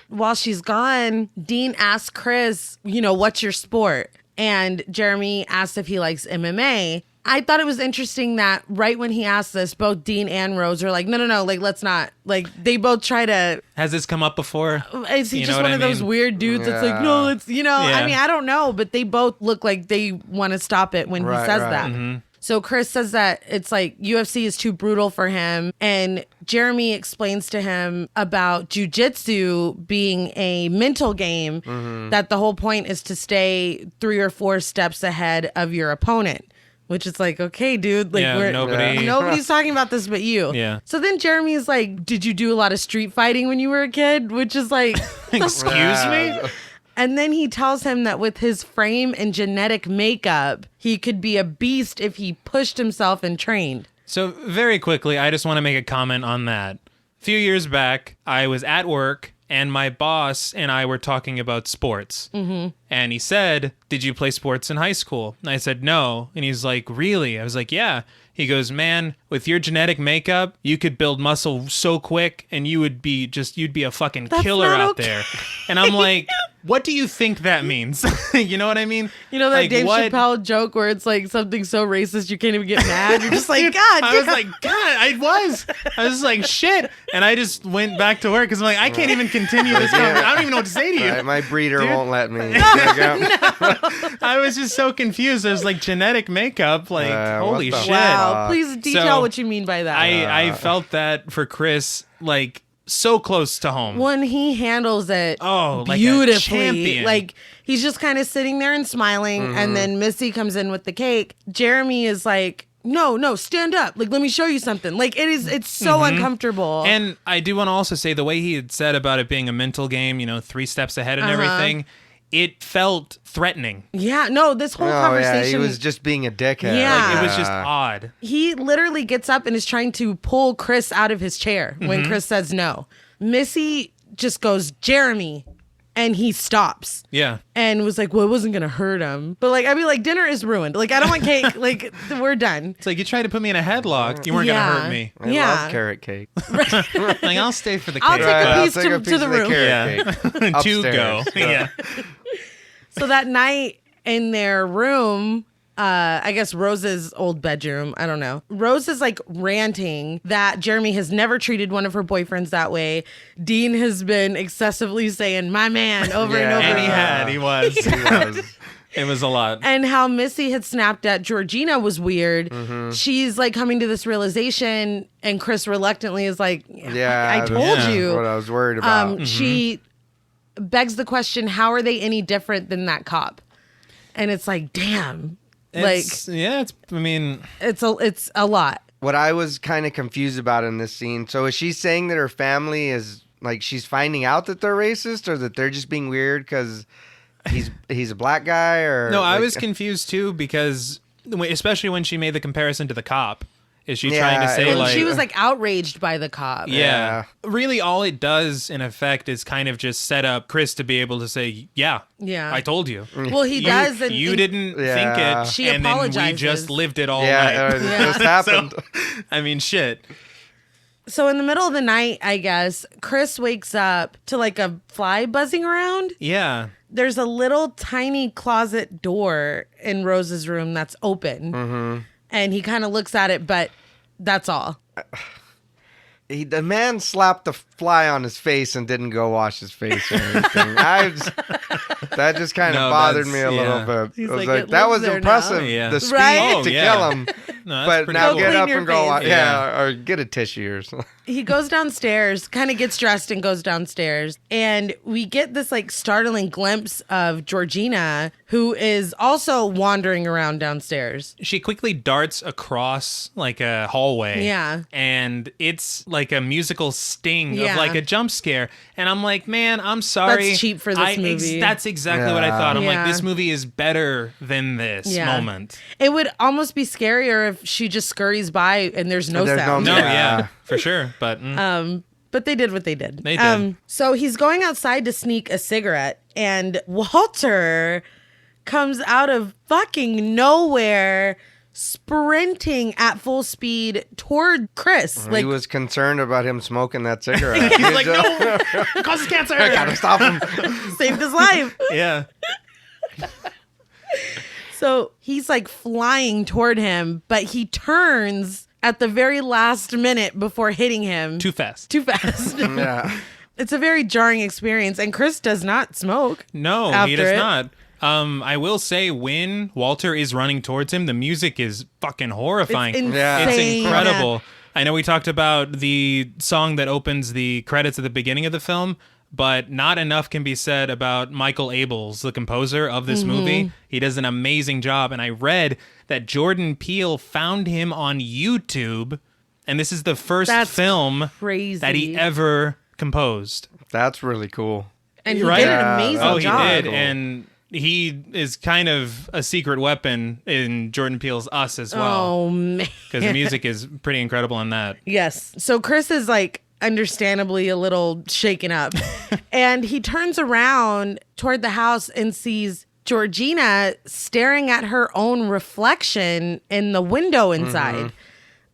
while she's gone, Dean asks Chris, what's your sport? And Jeremy asks if he likes MMA. I thought it was interesting that right when he asked this, both Dean and Rose are like, no, like, let's not. Like, they both try to. Has this come up before? Is he You just know one what of I those mean? weird dudes that's like, Yeah. no, it's, I Yeah. mean, I don't know, but they both look like they want to stop it when he Right, says right. that. So Chris says that it's like UFC is too brutal for him. And Jeremy explains to him about jujitsu being a mental game, that the whole point is to stay 3 or 4 steps ahead of your opponent. Which is like, okay, dude, like nobody's talking about this but you. Yeah. So then Jeremy's like, did you do a lot of street fighting when you were a kid? Which is like, Excuse me? And then he tells him that with his frame and genetic makeup, he could be a beast if he pushed himself and trained. So very quickly, I just want to make a comment on that. A few years back, I was at work and my boss and I were talking about sports. And he said, did you play sports in high school? And I said, no. And he's like, really? I was like, yeah. He goes, man, with your genetic makeup, you could build muscle so quick and you'd be a fucking killer out there. And I'm like, what do you think that means? You know what I mean? You know that like, Dave Chappelle joke where it's like something so racist you can't even get mad? You're just like, God. I was like, God, I was like, shit. And I just went back to work because I'm like, I can't even continue this conversation. I don't even know what to say to you. My breeder won't let me. I was just so confused. There's like genetic makeup. Like, holy shit. Wow. Please detail what you mean by that. I felt that for Chris, like, so close to home. When he handles it like beautifully. a champion. Like, he's just kind of sitting there and smiling, and then Missy comes in with the cake. Jeremy is like, no, stand up. Like, let me show you something. Like, it's so uncomfortable. And I do want to also say the way he had said about it being a mental game, 3 steps ahead and everything, it felt threatening. Yeah, no, this whole conversation. He was just being a dickhead. Yeah. Like, it was just odd. He literally gets up and is trying to pull Chris out of his chair when Chris says no. Missy just goes, Jeremy. And he stops. Yeah. And was like, well, it wasn't going to hurt him. But like, I mean, like, dinner is ruined. Like, I don't want cake. Like, we're done. It's like, you tried to put me in a headlock. You weren't going to hurt me. I love carrot cake. Like, I'll stay for the cake. I'll take a piece to the room. Yeah. To go. Yeah. So that night in their room, I guess Rose's old bedroom, I don't know. Rose is like ranting that Jeremy has never treated one of her boyfriends that way. Dean has been excessively saying, my man, over and over. And he was. It was a lot. And how Missy had snapped at Georgina was weird. She's like coming to this realization, and Chris reluctantly is like, I told you. What I was worried about. She begs the question, how are they any different than that cop? And it's like, damn. It's a lot. What I was kind of confused about in this scene, so is she saying that her family is, like, she's finding out that they're racist, or that they're just being weird because he's a black guy? Or no, I like, was confused too, because especially when she made the comparison to the cop. Is she trying to say, like... She was, like, outraged by the cop. Yeah. Really, all it does, in effect, is kind of just set up Chris to be able to say, yeah, I told you. Well, he does. And you didn't think it, she and apologizes. then we just lived it all night. It just happened. So, I mean, shit. So in the middle of the night, I guess, Chris wakes up to, like, a fly buzzing around. Yeah. There's a little tiny closet door in Rose's room that's open. And he kind of looks at it, but that's all. The man slapped the fly on his face and didn't go wash his face or anything. That just kind of bothered me a little bit. He's I was like, that was impressive. The speed to kill him. No, but now cool. get up Clean and your go. face. Or get a tissue or something. He goes downstairs, kind of gets dressed and goes downstairs. And we get this like startling glimpse of Georgina, who is also wandering around downstairs. She quickly darts across like a hallway. Yeah. And it's like a musical sting of like a jump scare. And I'm like, man, I'm sorry. That's cheap for this movie. That's exactly what I thought. I'm like, this movie is better than this moment. It would almost be scarier if she just scurries by and there's no sound. No, yeah, for sure. But but they did what they did. They did. So he's going outside to sneak a cigarette, and Walter comes out of fucking nowhere, sprinting at full speed toward Chris. He was concerned about him smoking that cigarette. He's like, no, it causes cancer. I gotta stop him. Saved his life. Yeah. So he's like flying toward him, but he turns at the very last minute before hitting him. Too fast. Yeah. It's a very jarring experience, and Chris does not smoke. No, after he does it. not. I will say when Walter is running towards him, the music is fucking horrifying. It's Yeah. It's insane. incredible. I know we talked about the song that opens the credits at the beginning of the film, but not enough can be said about Michael Abels, the composer of this movie. He does an amazing job. And I read that Jordan Peele found him on YouTube, and this is the first That's film crazy. that he ever composed. That's really cool. And he Right? did an Yeah, amazing Oh, he job. did. Cool. And he is kind of a secret weapon in Jordan Peele's Us as well. Oh, man. Because the music is pretty incredible in that. Yes. So Chris is like understandably a little shaken up. And he turns around toward the house and sees Georgina staring at her own reflection in the window inside.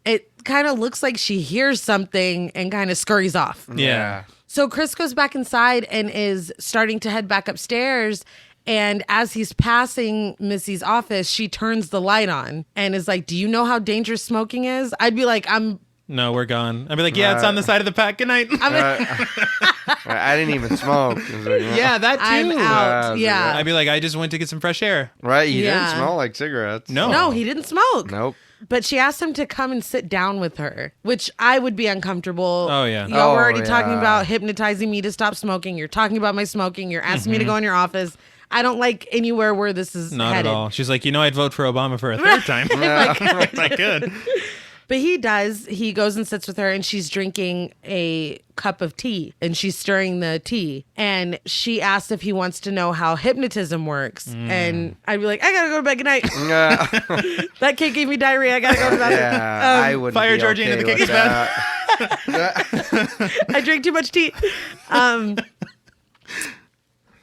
It kind of looks like she hears something and kind of scurries off. Yeah. So Chris goes back inside and is starting to head back upstairs. And as he's passing Missy's office, she turns the light on and is like, "Do you know how dangerous smoking is?" I'd be like, No, we're gone. I'd be like, yeah, it's on the side of the pack. Good night. I didn't even smoke. It was like, Yeah, that too. I'm out. Yeah, I'd be like, I just went to get some fresh air. Right? You Yeah. didn't smell like cigarettes. No. No, he didn't smoke. Nope. But she asked him to come and sit down with her, which I would be uncomfortable. Oh, yeah. Y'all were Oh, already talking yeah. about hypnotizing me to stop smoking. You're talking about my smoking. You're asking me to go in your office. I don't like anywhere where this is Not headed. at all. She's like, I'd vote for Obama for a third time. If I could. But he does. He goes and sits with her, and she's drinking a cup of tea, and she's stirring the tea. And she asks if he wants to know how hypnotism works. And I'd be like, I gotta go to bed. Good night. Yeah, That kid gave me diarrhea. I gotta go to bed. I wouldn't fire be Georgina, okay the kick with is that. I drank too much tea.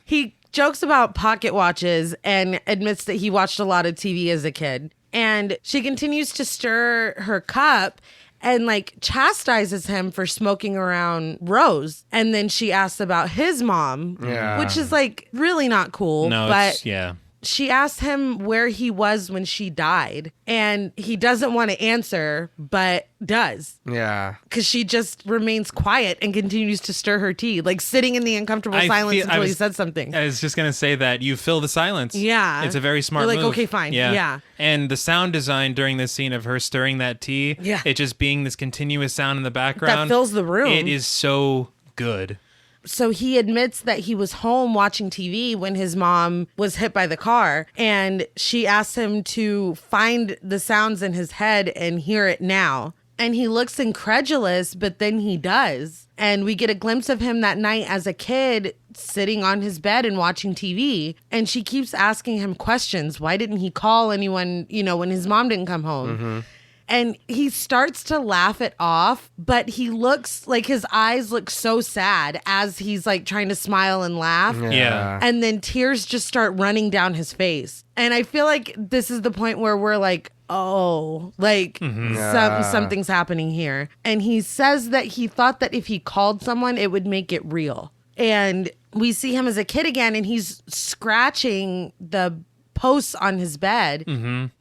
He jokes about pocket watches and admits that he watched a lot of TV as a kid. And she continues to stir her cup and like chastises him for smoking around Rose. And then she asks about his mom, Yeah. which is like really not cool. No, but yeah. she asks him where he was when she died. And he doesn't want to answer, but does. Yeah. Because she just remains quiet and continues to stir her tea, like sitting in the uncomfortable silence until he said something. I was just going to say that you fill the silence. Yeah. It's a very smart You're like, move. okay, fine. Yeah. And the sound design during this scene of her stirring that tea, Yeah. it just being this continuous sound in the background. That fills the room. It is so good. So he admits that he was home watching TV when his mom was hit by the car. And she asks him to find the sounds in his head and hear it now. And he looks incredulous, but then he does. And we get a glimpse of him that night as a kid sitting on his bed and watching TV. And she keeps asking him questions. Why didn't he call anyone, when his mom didn't come home? And he starts to laugh it off, but he looks like his eyes look so sad as he's like trying to smile and laugh. Yeah. And then tears just start running down his face. And I feel like this is the point where we're like, oh, like something's happening here. And he says that he thought that if he called someone, it would make it real. And we see him as a kid again, and he's scratching the posts on his bed.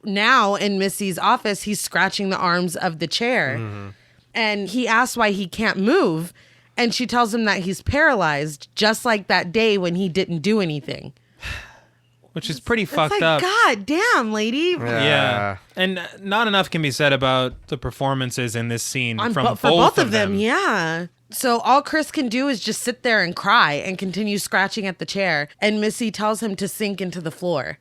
Now in Missy's office, he's scratching the arms of the chair. And he asks why he can't move. And she tells him that he's paralyzed, just like that day when he didn't do anything. Which is pretty It's fucked like, up. God damn, lady. Yeah. And not enough can be said about the performances in this scene from For both of them, yeah. So all Chris can do is just sit there and cry and continue scratching at the chair. And Missy tells him to sink into the floor.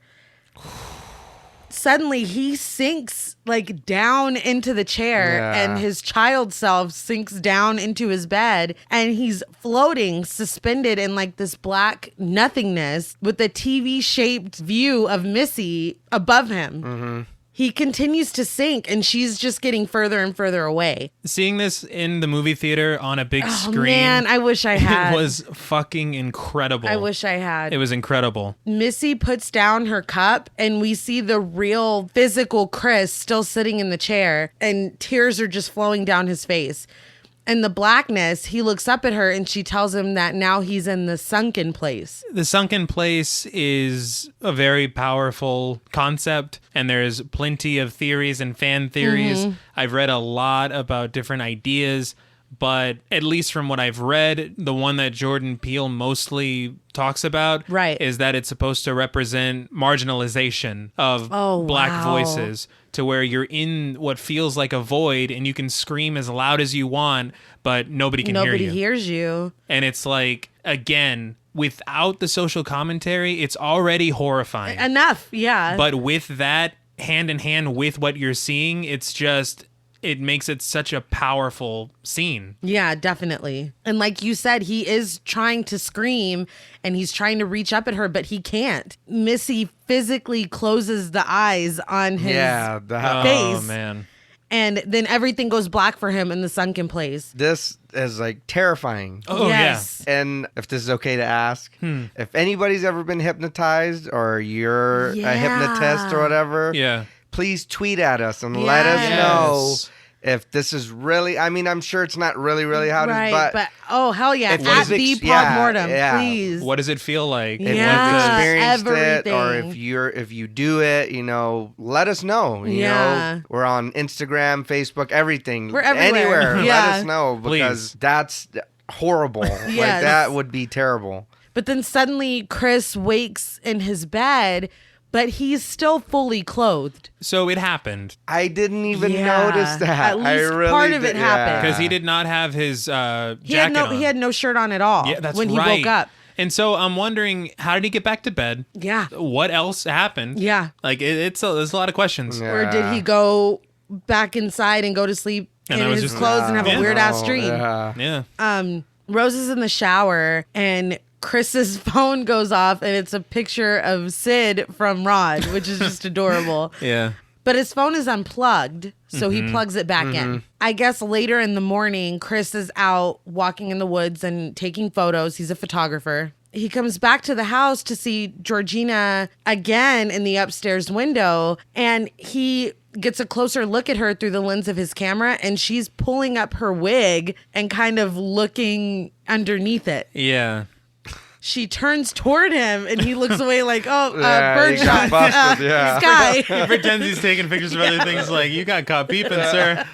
Suddenly he sinks like down into the chair, Yeah. and his child self sinks down into his bed, and he's floating suspended in like this black nothingness with a TV shaped view of Missy above him. He continues to sink, and she's just getting further and further away. Seeing this in the movie theater on a big Oh screen, man, I wish I had. it was fucking incredible. I wish I had. It was incredible. Missy puts down her cup, and we see the real physical Chris still sitting in the chair, and tears are just flowing down his face. In the blackness, he looks up at her, and she tells him that now he's in the sunken place. The Sunken Place is a very powerful concept, and there's plenty of theories and fan theories. I've read a lot about different ideas, but at least from what I've read, the one that Jordan Peele mostly talks about Right. is that it's supposed to represent marginalization of black wow. voices, to where you're in what feels like a void and you can scream as loud as you want, but nobody can hear Nobody you. hears you. And it's like, again, without the social commentary, it's already horrifying. Enough, yeah. But with that, hand in hand with what you're seeing, it's just, it makes it such a powerful scene. Yeah, definitely. And like you said, he is trying to scream and he's trying to reach up at her, but he can't. Missy physically closes the eyes on his face. Oh, man. And then everything goes black for him in the sunken place. This is like terrifying. Oh, Yes. And if this is okay to ask, if anybody's ever been hypnotized or you're a hypnotist or whatever, please tweet at us and let us know if this is really, I mean, I'm sure it's not really how it is, but oh, hell yeah. if At you've the Pod Mortem, yeah. please. What does it feel like? if Yeah, you've experienced it or everything. if you do it, you know, let us know. You Yeah. know, we're on Instagram, Facebook, everything. We're everywhere. Anywhere. Yeah. Let us know because that's horrible. Like Yes. that would be terrible. But then suddenly Chris wakes in his bed, but he's still fully clothed. So it happened. I didn't even Yeah. notice that. At least I really part of it did- happened. Because he did not have his jacket He had on. he had no shirt on at all Yeah, that's when he right. woke up. And so I'm wondering, how did he get back to bed? Yeah. What else happened? Yeah. Like, there's a lot of questions. Yeah. Or did he go back inside and go to sleep And that in was his just- clothes and have Yeah. a weird ass Oh, dream? yeah. Yeah. Rose is in the shower and Chris's phone goes off and it's a picture of Sid from Rod, which is just adorable. Yeah. But his phone is unplugged, so he plugs it back in. I guess later in the morning, Chris is out walking in the woods and taking photos. He's a photographer. He comes back to the house to see Georgina again in the upstairs window, and he gets a closer look at her through the lens of his camera, and she's pulling up her wig and kind of looking underneath it. Yeah. She turns toward him, and he looks away like, oh, Yeah, bird he got shot. busted, yeah. Sky. He pretends he's taking pictures of other things, like, you got caught peeping, sir.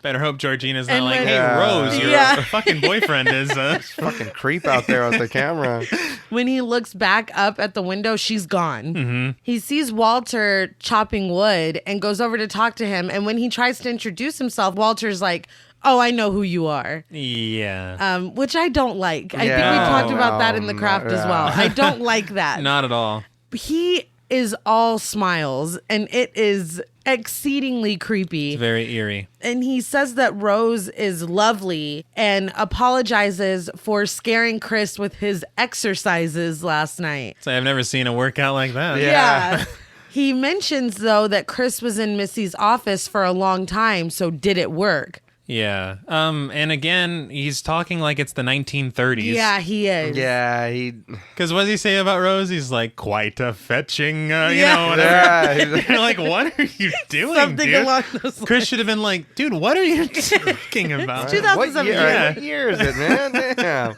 Better hope Georgina's not And like, when- hey, Yeah. Rose, your Yeah. fucking boyfriend is... Fucking creep out there with the camera. When he looks back up at the window, she's gone. He sees Walter chopping wood and goes over to talk to him. And when he tries to introduce himself, Walter's like, oh, I know who you are. Yeah. Which I don't like. I think we Yeah. talked about that in the craft as well. Yeah. I don't like that. Not at all. He is all smiles and it is exceedingly creepy. Very eerie. And he says that Rose is lovely and apologizes for scaring Chris with his exercises last night. So I've never seen a workout like that. Yeah. He mentions, though, that Chris was in Missy's office for a long time, so did it work? Yeah. And again, he's talking like it's the 1930s. Yeah, he is. Yeah, he. Because what does he say about Rose? He's like, quite a fetching, you Yeah. know, whatever. Yeah, You're like, what are you doing, Something dude? along those lines. Chris should have been like, dude, what are you talking about? 2017. What year is it, man?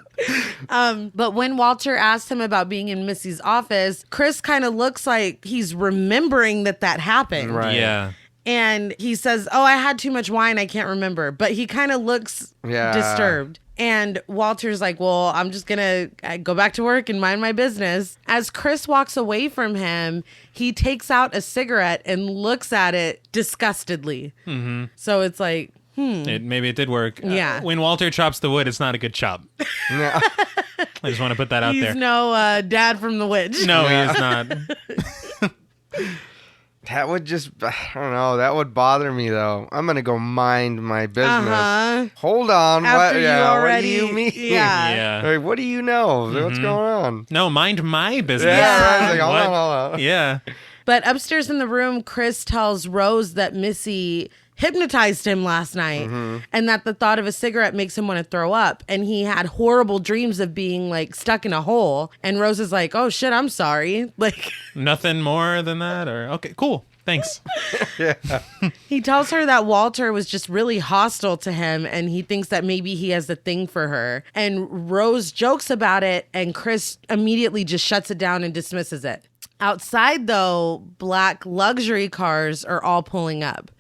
Damn. But when Walter asked him about being in Missy's office, Chris kind of looks like he's remembering that happened. Right. Yeah. And he says, oh, I had too much wine. I can't remember. But he kind of looks disturbed. And Walter's like, well, I'm just going to go back to work and mind my business. As Chris walks away from him, he takes out a cigarette and looks at it disgustedly. Mm-hmm. So it's like, Maybe it did work. Yeah. When Walter chops the wood, it's not a good chop. Yeah. I just want to put that out he's there. no dad from the witch. No, he is not. That would just, I don't know, that would bother me though. I'm going to go mind my business. Uh-huh. Hold on. After what, you yeah, already, what do you mean? yeah. Yeah. Like, what do you know? What's going on? No, mind my business. Yeah, right. Like, hold What? on, hold on. Yeah. But upstairs in the room, Chris tells Rose that Missy hypnotized him last night and that the thought of a cigarette makes him want to throw up. And he had horrible dreams of being like stuck in a hole. And Rose is like, oh shit, I'm sorry. Like, Nothing more than that? Or okay, cool. Thanks. he tells her that Walter was just really hostile to him and he thinks that maybe he has a thing for her. And Rose jokes about it and Chris immediately just shuts it down and dismisses it. Outside, though, black luxury cars are all pulling up.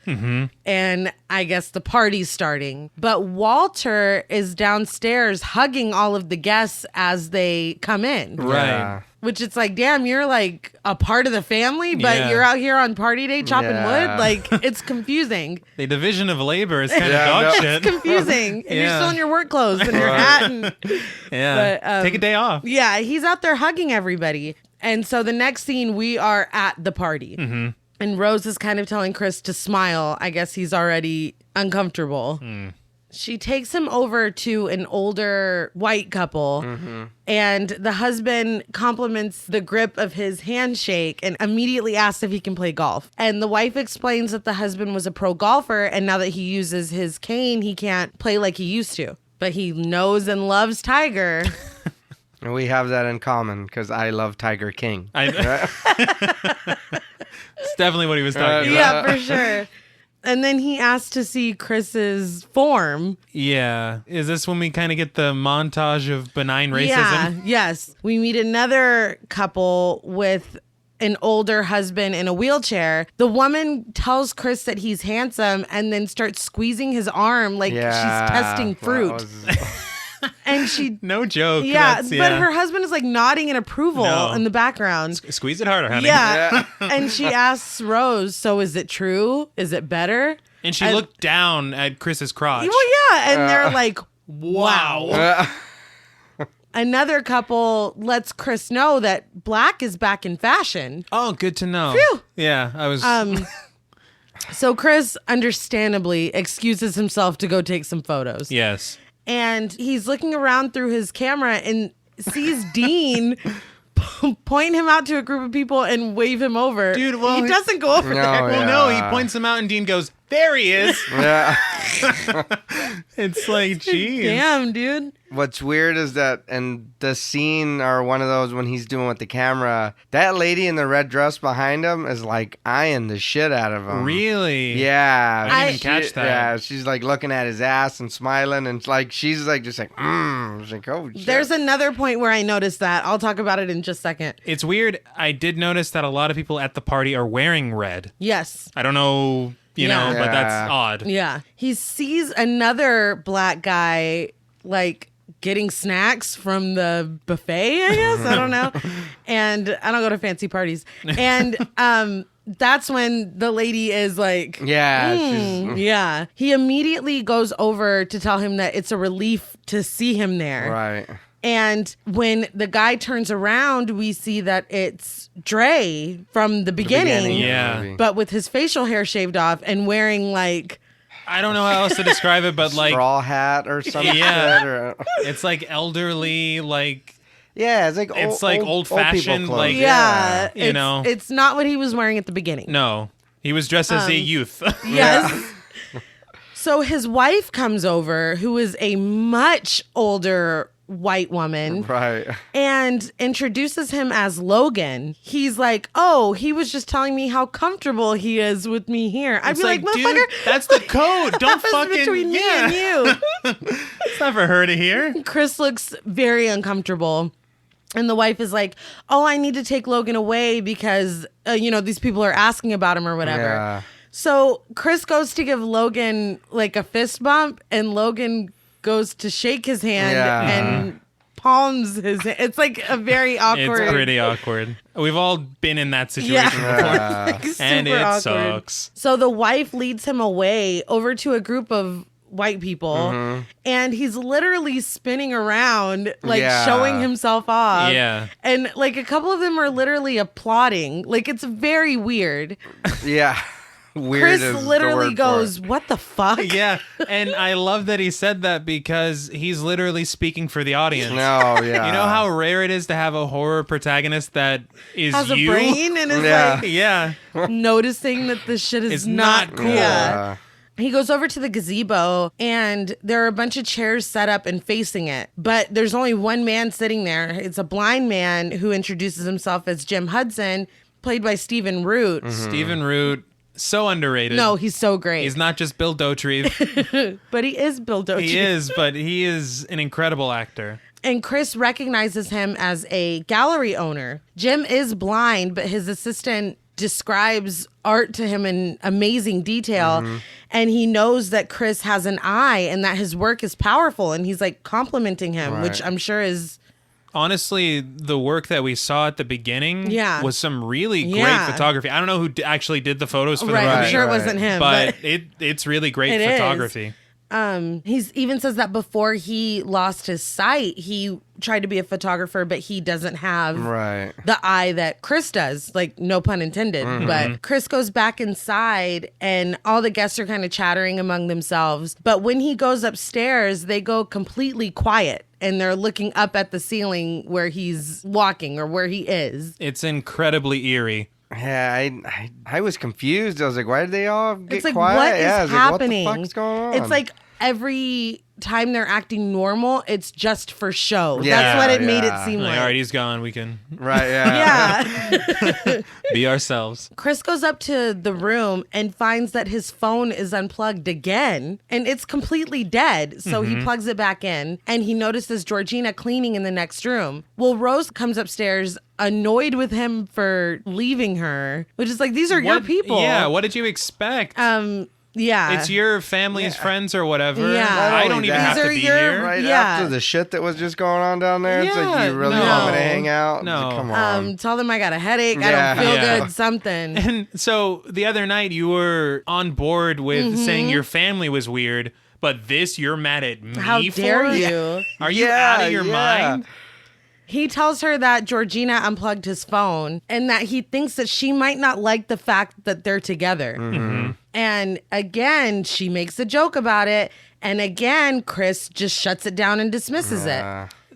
And I guess the party's starting. But Walter is downstairs hugging all of the guests as they come in. Right. Yeah. Which it's like, damn, you're like a part of the family, but Yeah. you're out here on party day chopping Yeah. wood. Like, it's confusing. The division of labor is kind of Yeah, dog no. shit. Confusing. And you're Yeah. still in your work clothes and your hat. And Yeah. But, Take a day off. yeah, he's out there hugging everybody. And so the next scene, we are at the party. And Rose is kind of telling Chris to smile. I guess he's already uncomfortable. She takes him over to an older white couple, and the husband compliments the grip of his handshake and immediately asks if he can play golf. And the wife explains that the husband was a pro golfer, and now that he uses his cane, he can't play like he used to. But he knows and loves Tiger. And we have that in common because I love Tiger King. It's definitely what he was talking about. Yeah, for sure. And then he asked to see Chris's form. Yeah. Is this when we kind of get the montage of benign racism? Yeah, yes. We meet another couple with an older husband in a wheelchair. The woman tells Chris that he's handsome and then starts squeezing his arm like she's testing that fruit. was- And she, No joke. yeah, That's- but her husband is like nodding in approval No. in the background. Squeeze it harder, honey. Yeah. And she asks Rose, so is it true? Is it better? And she looked down at Chris's crotch. Well, yeah. And they're like, wow. Another couple lets Chris know that black is back in fashion. Oh, good to know. Phew. Yeah, I was. So Chris understandably excuses himself to go take some photos. yes. And he's looking around through his camera and sees Dean point him out to a group of people and wave him over. Dude, well, he doesn't go over No, there. Well, yeah. no, he points him out, and Dean goes, "There he is." Yeah. It's like, geez. Damn, dude. What's weird is that, and the scene or one of those when he's doing with the camera, that lady in the red dress behind him is like eyeing the shit out of him. Really? Yeah. I didn't even catch that. Yeah, she's like looking at his ass and smiling, and like she's like just like, She's like, oh shit. There's another point where I noticed that. I'll talk about it in just a second. It's weird. I did notice that a lot of people at the party are wearing red. Yes. I don't know, you Yeah. know, but that's Yeah. odd. Yeah. He sees another black guy like getting snacks from the buffet, I guess. I don't know. And I don't go to fancy parties. And that's when the lady is like, Yeah. She's, yeah. He immediately goes over to tell him that it's a relief to see him there. right. And when the guy turns around, we see that it's Dre from the beginning, Yeah. of the movie. but with his facial hair shaved off and wearing like, I don't know how else to describe it, but like, straw hat or something. Yeah. Or, it's like elderly, like, yeah, it's like It's like old-fashioned, people clothes. like- yeah, You know. it's not what he was wearing at the beginning. no. He was dressed as a youth. Yes. So his wife comes over, who is a much older white woman, Right. and introduces him as Logan. He's like, oh, he was just telling me how comfortable he is with me here. I'd It's be like, dude, motherfucker, that's the code. Don't that was fucking between me and you. It's not for her to hear. Chris looks very uncomfortable. And the wife is like, oh, I need to take Logan away because, these people are asking about him or whatever. Yeah. So Chris goes to give Logan like a fist bump, and Logan goes to shake his hand Yeah. and palms his hand. It's like a very awkward. It's pretty awkward. We've all been in that situation Yeah. before. Like, super And it awkward. sucks. So the wife leads him away over to a group of white people, and he's literally spinning around, like Yeah. showing himself off. Yeah. And like a couple of them are literally applauding. Like it's very weird. Yeah. Weird Chris is the literally word for goes, it. "What the fuck?" Yeah, and I love that he said that because he's literally speaking for the audience. No, yeah. You know how rare it is to have a horror protagonist that is Has you? a brain and is Yeah. Yeah. like noticing that this shit is It's not not cool. Yeah. He goes over to the gazebo, and there are a bunch of chairs set up and facing it. But there's only one man sitting there. It's a blind man who introduces himself as Jim Hudson, played by Stephen Root. Stephen Root, so underrated. No, he's so great. He's not just Bill Dauterive. But he is Bill Dauterive. He is, but he is an incredible actor. And Chris recognizes him as a gallery owner. Jim is blind, but his assistant describes art to him in amazing detail. And he knows that Chris has an eye and that his work is powerful. And he's like complimenting him, which I'm sure is... Honestly, the work that we saw at the beginning was some really great photography. I don't know who actually did the photos for the movie. I'm sure it wasn't him. But it's really great photography. He even says that before he lost his sight, he tried to be a photographer, but he doesn't have the eye that Chris does, like no pun intended. But Chris goes back inside and all the guests are kind of chattering among themselves. But when he goes upstairs, they go completely quiet and they're looking up at the ceiling where he's walking or where he is. It's incredibly eerie. Yeah, I was confused. I was like, why did they all get It's like, quiet? what is happening? Like, what the fuck's going on? It's like every time they're acting normal, it's just for show. Yeah, That's what it made it seem like. All right, he's gone. We can Yeah. be ourselves. Chris goes up to the room and finds that his phone is unplugged again and it's completely dead. So he plugs it back in and he notices Georgina cleaning in the next room. Well, Rose comes upstairs annoyed with him for leaving her, which is like, these are your people. Yeah, what did you expect? Yeah. It's your family's friends or whatever. Yeah. I don't even have to be here. Right after the shit that was just going on down there, it's like, you really want me to hang out? No. Come on. Tell them I got a headache. I don't feel good. Something. And so the other night you were on board with saying your family was weird, but this you're mad at me How for? dare you? Are you out of your mind? He tells her that Georgina unplugged his phone and that he thinks that she might not like the fact that they're together. And again, she makes a joke about it. And again, Chris just shuts it down and dismisses it.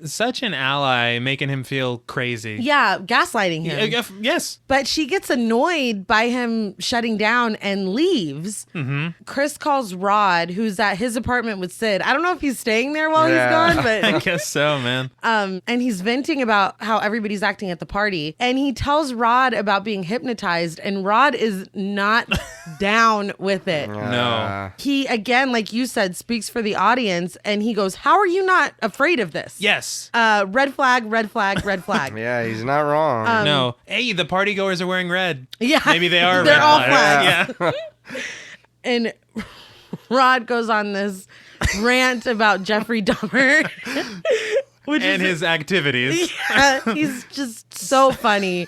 Such an ally, making him feel crazy. Yeah, gaslighting him. Yes. But she gets annoyed by him shutting down and leaves. Chris calls Rod, who's at his apartment with Sid. I don't know if he's staying there while he's gone, but I guess so, man. and he's venting about how everybody's acting at the party. And he tells Rod about being hypnotized, and Rod is not down with it. No. He, again, like you said, speaks for the audience, and he goes, how are you not afraid of this? Yes. Red flag, red flag, red flag. Yeah, he's not wrong. No. Hey, the party goers are wearing red. Yeah. Maybe they are They're red all flags. flags. Yeah. And Rod goes on this rant about Jeffrey Dahmer. And his activities. Yeah, he's just so funny.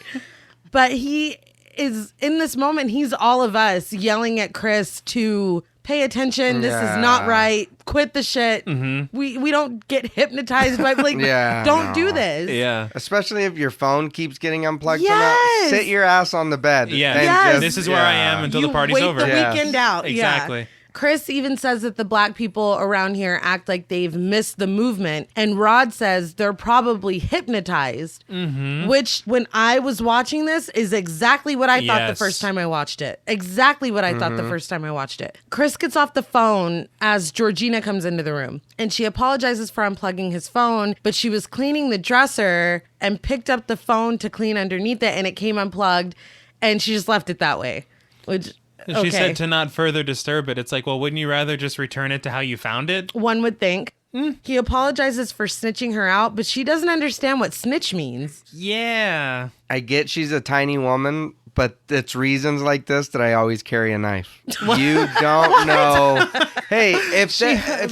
But he is, in this moment, he's all of us yelling at Chris to pay attention. This is not right. Quit the shit. We don't get hypnotized by don't do this. Yeah. Especially if your phone keeps getting unplugged. Yes. Sit your ass on the bed. Yeah. And Yes. This is where I am until You the party's wait over. the weekend out. Exactly. Yeah. Chris even says that the black people around here act like they've missed the movement. And Rod says they're probably hypnotized, which when I was watching this is exactly what I thought the first time I watched it. Exactly what I thought the first time I watched it. Chris gets off the phone as Georgina comes into the room and she apologizes for unplugging his phone, but she was cleaning the dresser and picked up the phone to clean underneath it and it came unplugged and she just left it that way, which... She said to not further disturb it. It's like, well, wouldn't you rather just return it to how you found it? One would think. He apologizes for snitching her out, but she doesn't understand what snitch means. Yeah. I get she's a tiny woman, but it's reasons like this that I always carry a knife. You don't know. Hey, if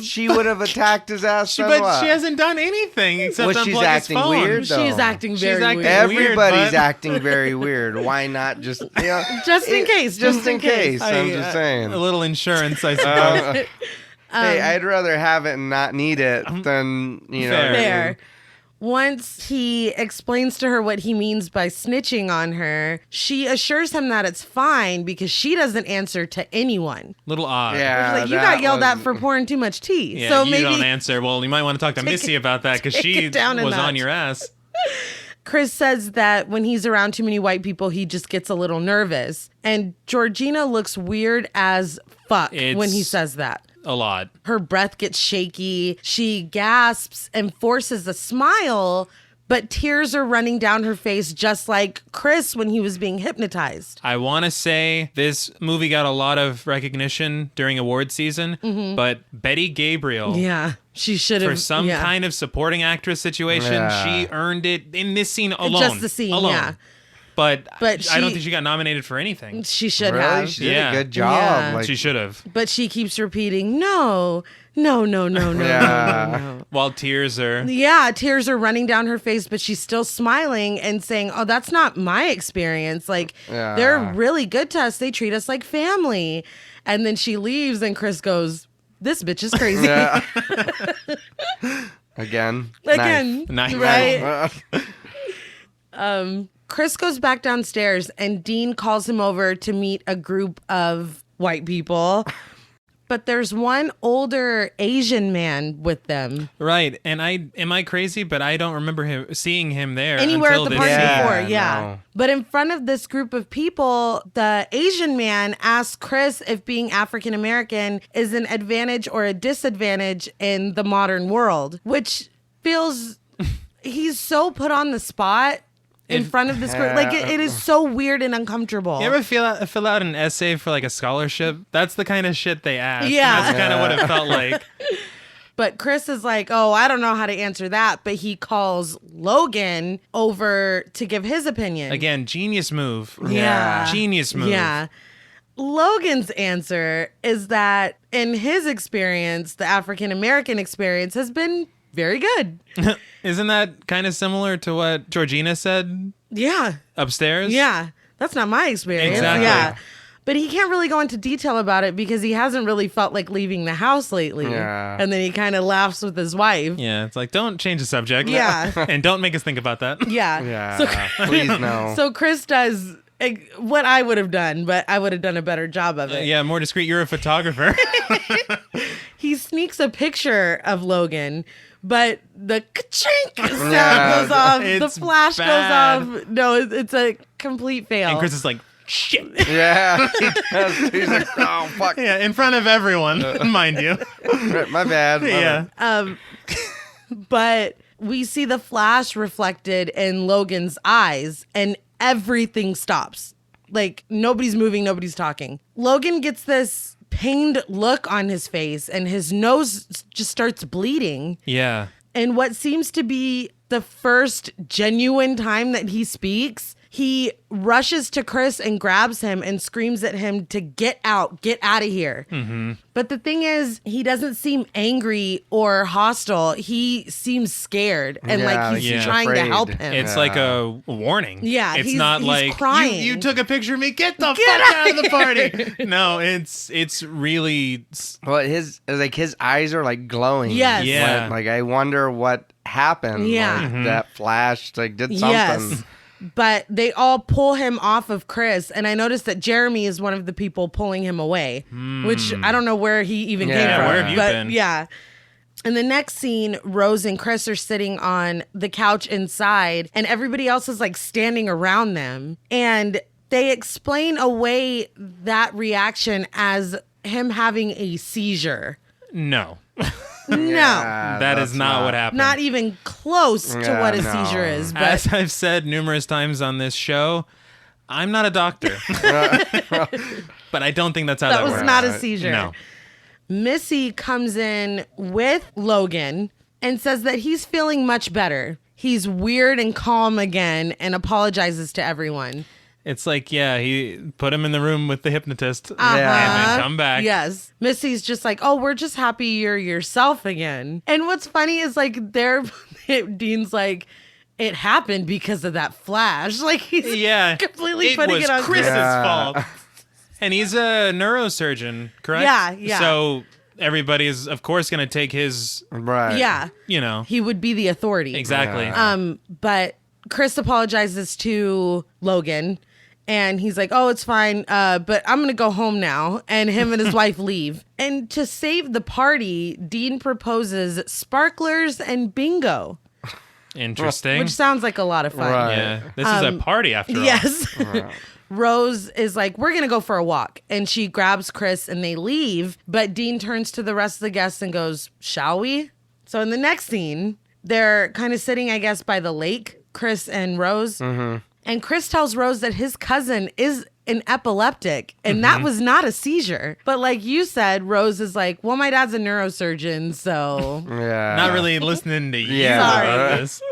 she would have attacked his ass, then But what? she hasn't done anything except Well, she's unplug acting his phone. weird, though. She's acting She's very acting weird. Everybody's but- acting very weird. Why not just, Just in case. Just in case. I'm I- just saying. A little insurance, I suppose. Hey, I'd rather have it and not need it than, Fair. Fair. Once he explains to her what he means by snitching on her, she assures him that it's fine because she doesn't answer to anyone. Little odd. Yeah. She's like, you that got yelled was- at for pouring too much tea. Yeah, so you maybe don't answer. Well, you might want to talk to Missy about that because take she it down a was on notch. your ass. Chris says that when he's around too many white people, he just gets a little nervous. And Georgina looks weird as fuck when he says that. A lot. Her breath gets shaky. She gasps and forces a smile, but tears are running down her face just like Chris when he was being hypnotized. I want to say this movie got a lot of recognition during award season, but Betty Gabriel, Yeah, she should have. for some kind of supporting actress situation, Yeah. she earned it in this scene alone. Just the scene, alone. yeah. But I don't she- think she got nominated for anything. She should Really? have. She did Yeah. a good job. Yeah. Like, She should have. But she keeps repeating, no, no, no, no, no, Yeah. no, no, no. While tears are... Yeah, tears are running down her face, but she's still smiling and saying, oh, that's not my experience. Like, Yeah. they're really good to us. They treat us like family. And then she leaves, and Chris goes, this bitch is crazy. Yeah. Again. Again, Nice. right? Nice. Chris goes back downstairs, and Dean calls him over to meet a group of white people. But there's one older Asian man with them. Right. And am I crazy? But I don't remember seeing him there Anywhere until at the this party scene. Yeah, before, yeah. no. But in front of this group of people, the Asian man asks Chris if being African American is an advantage or a disadvantage in the modern world, which feels he's so put on the spot in front of this group. Like it is so weird and uncomfortable. You ever fill out an essay for like a scholarship? That's the kind of shit they ask. Yeah. That's kind of what it felt like. But Chris is like, oh, I don't know how to answer that. But he calls Logan over to give his opinion. Again, genius move. Yeah. Genius move. Yeah. Logan's answer is that in his experience, the African American experience has been very good. Isn't that kind of similar to what Georgina said Yeah. upstairs? Yeah. That's not my experience. Exactly. Yeah. But he can't really go into detail about it because he hasn't really felt like leaving the house lately. Yeah. And then he kind of laughs with his wife. Yeah, it's like, don't change the subject. Yeah. And don't make us think about that. Yeah. Yeah. So, Please no. so Chris does what I would have done, but I would have done a better job of it. Yeah, more discreet. You're a photographer. He sneaks a picture of Logan, but the ka-chink sound Yeah, goes off. it's The flash bad. goes off. No, it's a complete fail. And Chris is like, shit. Yeah. He does. He's like, oh, fuck. Yeah, in front of everyone, mind you. My bad. Yeah. But we see the flash reflected in Logan's eyes, and everything stops. Like, nobody's moving, nobody's talking. Logan gets this pained look on his face, and his nose just starts bleeding. Yeah. And what seems to be the first genuine time that he speaks, he rushes to Chris and grabs him and screams at him to get out of here. Mm-hmm. But the thing is, he doesn't seem angry or hostile. He seems scared and like he's Yeah. trying to Afraid. help him. It's like a warning. Yeah, It's he's- not he's like, crying. You took a picture of me. Get the Get fuck out of the party. No, it's really... Well, his eyes are like glowing. Yes. Yeah. Like I wonder what happened. Yeah. Like, that flash like did something. Yes. But they all pull him off of Chris. And I noticed that Jeremy is one of the people pulling him away, which I don't know where he even came Yeah, from. where have you but been? Yeah. In the next scene, Rose and Chris are sitting on the couch inside, and everybody else is like standing around them. And they explain away that reaction as him having a seizure. No. No. Yeah, That is that's not what happened. Not even close to Yeah, what a no. seizure is. But As I've said numerous times on this show, I'm not a doctor. But I don't think that's how that, that was works. not a seizure. No. Missy comes in with Logan and says that he's feeling much better. He's weird and calm again and apologizes to everyone. It's like, yeah, he put him in the room with the hypnotist Uh-huh. and then come back. Yes. Missy's just like, oh, we're just happy you're yourself again. And what's funny is like Dean's like, it happened because of that flash. Like he's Yeah. completely putting it on Chris's Yeah. fault. And he's a neurosurgeon, correct? Yeah, yeah. So everybody is, of course, going to take his, Right. Yeah. you know. He would be the authority. Exactly. Yeah. But Chris apologizes to Logan and he's like, oh, it's fine. But I'm going to go home now. And him and his wife leave. And to save the party, Dean proposes sparklers and bingo, Interesting. which sounds like a lot of fun. Right. Yeah. This is a party after all. Yes. Rose is like, we're going to go for a walk. And she grabs Chris and they leave. But Dean turns to the rest of the guests and goes, shall we? So in the next scene, They're kind of sitting, I guess, by the lake, Chris and Rose. And Chris tells Rose that his cousin is an epileptic, and that was not a seizure. But like you said, Rose is like, well, my dad's a neurosurgeon, so... Yeah. Not really listening to you. Yeah. Sorry. This.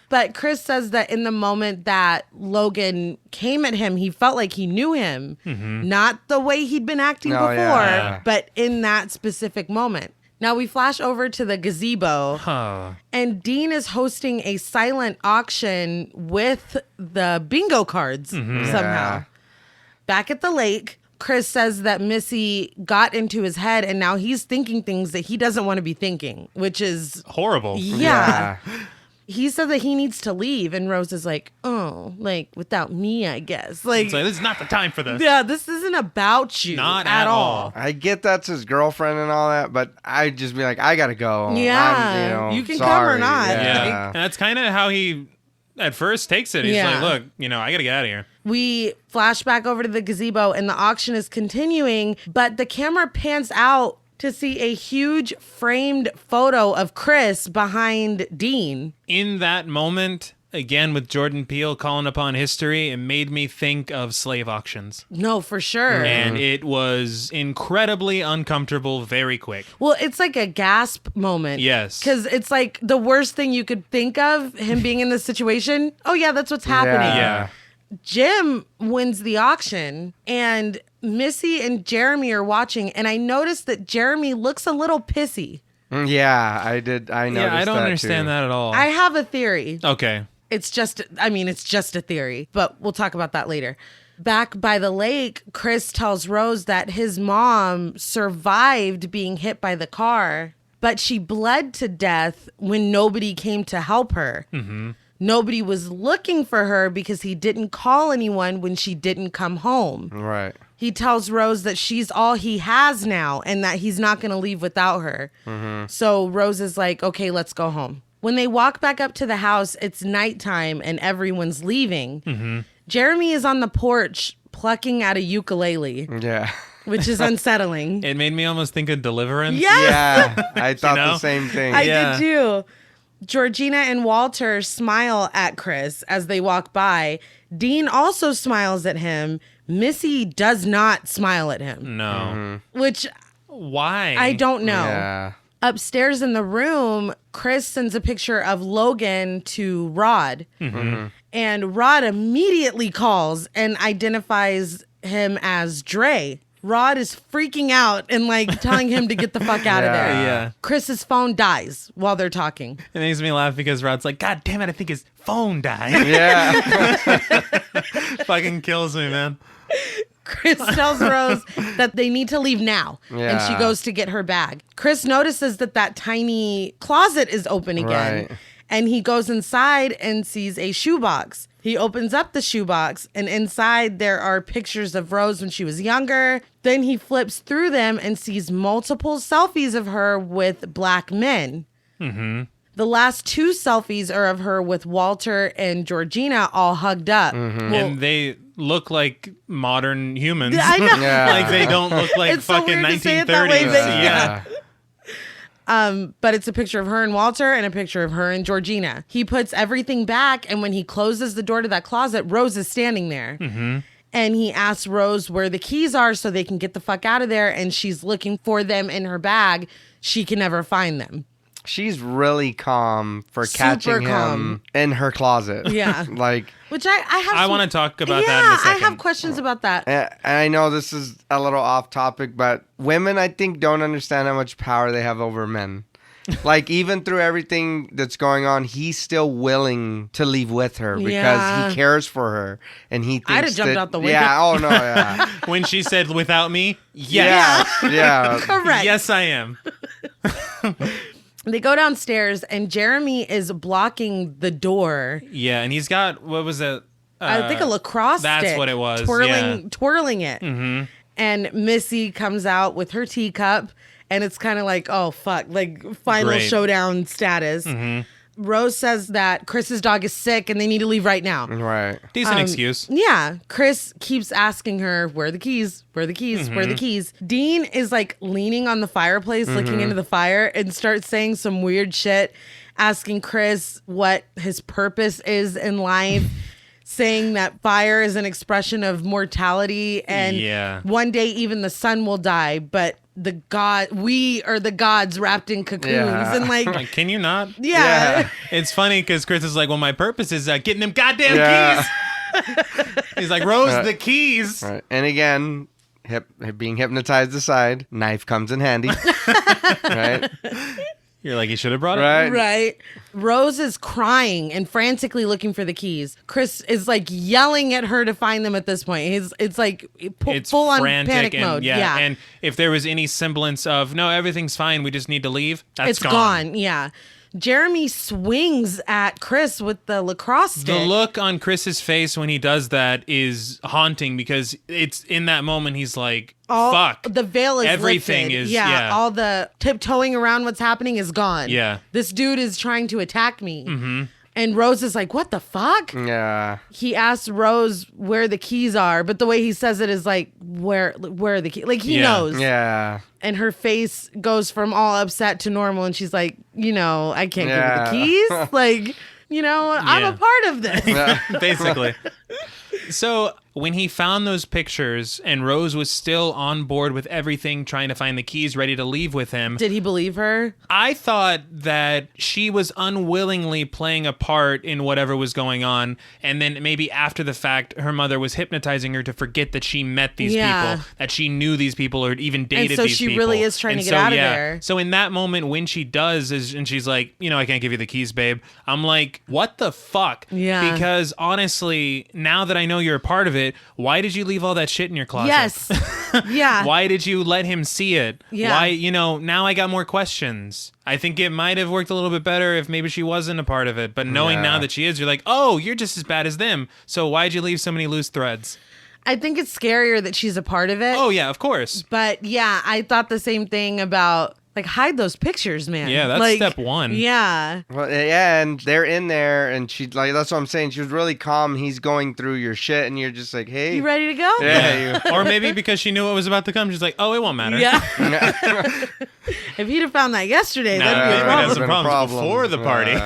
But Chris says that in the moment that Logan came at him, he felt like he knew him. Not the way he'd been acting before, but in that specific moment. Now we flash over to the gazebo, and Dean is hosting a silent auction with the bingo cards somehow. Back at the lake, Chris says that Missy got into his head, and now he's thinking things that he doesn't want to be thinking, which is... Horrible. Yeah. He said that he needs to leave, and Rose is like, oh, like, without me, I guess. Like, So this is not the time for this. yeah, this isn't about you Not at at all. I get that's his girlfriend and all that, but I'd just be like, I gotta go. Yeah. You can come or not. Yeah. And that's kind of how he at first takes it. He's Yeah. like, look, I got to get out of here. We flash back over to the gazebo, and the auction is continuing, but the camera pans out to see a huge framed photo of Chris behind Dean. In that moment, again, with Jordan Peele calling upon history, it made me think of slave auctions. No, for sure. And it was incredibly uncomfortable very quick. Well, it's like a gasp moment. Yes. Because it's like the worst thing you could think of, him being in this situation. Oh, yeah, that's what's happening. Yeah. Jim wins the auction, and Missy and Jeremy are watching, and I noticed that Jeremy looks a little pissy. Yeah, I did. I noticed I don't that understand too. that at all. I have a theory. Okay. It's just a theory, but we'll talk about that later. Back by the lake, Chris tells Rose that his mom survived being hit by the car, but she bled to death when nobody came to help her. Nobody was looking for her because he didn't call anyone when she didn't come home. Right. He tells Rose that she's all he has now and that he's not going to leave without her. So Rose is like, okay, let's go home. When they walk back up to the house, it's nighttime and everyone's leaving. Jeremy is on the porch plucking at a ukulele, Yeah. which is unsettling. It made me almost think of Deliverance. Yes! Yeah. I thought know? the same thing. I Yeah. did too. Georgina and Walter smile at Chris as they walk by. Dean also smiles at him. Missy does not smile at him, No. which Why? I don't know. Yeah. Upstairs in the room, Chris sends a picture of Logan to Rod. And Rod immediately calls and identifies him as Dre. Rod is freaking out and like telling him to get the fuck out of there. Yeah. Chris's phone dies while they're talking. It makes me laugh because Rod's like, God damn it, I think his phone died. Yeah. Fucking kills me, man. Chris tells Rose that they need to leave now. And she Yeah. goes to get her bag. Chris notices that tiny closet is open again. Right. And he goes inside and sees a shoebox. He opens up the shoebox, and inside there are pictures of Rose when she was younger. Then he flips through them and sees multiple selfies of her with black men. The last two selfies are of her with Walter and Georgina all hugged up. Well, And they look like modern humans. I know. Yeah. Like they don't look like It's so fucking weird to say 1930s. it that way, but yeah. But it's a picture of her and Walter and a picture of her and Georgina. He puts everything back, and when he closes the door to that closet, Rose is standing there. And he asks Rose where the keys are so they can get the fuck out of there, and she's looking for them in her bag. She can never find them. She's really calm for Super catching calm. him in her closet. Yeah. Like, Which I have. I some- want to talk about yeah, that in a second. I have questions about that. and I know this is a little off topic, but women, I think, don't understand how much power they have over men. Like, even through everything that's going on, he's still willing to leave with her because Yeah. he cares for her. And he thinks I'd have jumped that- out the window. Yeah, oh no, yeah. When she said without me, yes. Yeah. Correct. Yes, I am. They go downstairs, and Jeremy is blocking the door. Yeah, and he's got, what was it? I think a lacrosse that's stick. what it was, Twirling it. And Missy comes out with her teacup, and it's kind of like, oh, fuck, like final Great. showdown status. Rose says that Chris's dog is sick and they need to leave right now. Right. Decent excuse. Yeah. Chris keeps asking her, where are the keys? Where are the keys? Where are the keys? Dean is like leaning on the fireplace, looking into the fire, and starts saying some weird shit. asking Chris what his purpose is in life, saying that fire is an expression of mortality, and one day even the sun will die, but we are the gods wrapped in cocoons. And like, can you not? Yeah. It's funny because Chris is like, well, my purpose is getting them goddamn keys. He's like, Rose, the keys. Right. And again, being hypnotized aside, knife comes in handy. Right? You're like, you should have brought it. Right. Rose is crying and frantically looking for the keys. Chris is like yelling at her to find them at this point. It's like full on panic mode. Yeah. And if there was any semblance of, no, everything's fine, we just need to leave, it's gone. Yeah. Jeremy swings at Chris with the lacrosse stick. The look on Chris's face when he does that is haunting because it's in that moment he's like, fuck. The veil is everything lifted. Is all the tiptoeing around what's happening is gone. Yeah. This dude is trying to attack me. Mm-hmm. And Rose is like, what the fuck? Yeah. He asks Rose where the keys are, but the way he says it is like, where are the keys? Like, he knows. Yeah. And her face goes from all upset to normal, and she's like, I can't give you the keys. Like, I'm a part of this. Basically. So when he found those pictures and Rose was still on board with everything, trying to find the keys, ready to leave with him. Did he believe her? I thought that she was unwillingly playing a part in whatever was going on. And then maybe after the fact, her mother was hypnotizing her to forget that she met these people, that she knew these people or even dated these people. And so she really is trying to get out of there. So in that moment when she does, and she's like, I can't give you the keys, babe. I'm like, what the fuck? Yeah. Because honestly, now that I know you're a part of it, why did you leave all that shit in your closet? Yes. Yeah. Why did you let him see it? Yeah. Why, now I got more questions. I think it might have worked a little bit better if maybe she wasn't a part of it. But knowing now that she is, you're like, oh, you're just as bad as them. So why'd you leave so many loose threads? I think it's scarier that she's a part of it. Oh, yeah, of course. But yeah, I thought the same thing about, hide those pictures, man. Yeah, that's step one. Yeah. Well, yeah, and they're in there, and she, that's what I'm saying. She was really calm. He's going through your shit, and you're just like, hey. You ready to go? Yeah. Or maybe because she knew what was about to come, she's like, oh, it won't matter. Yeah. If he'd have found that yesterday, that'd be a problem. Before the party.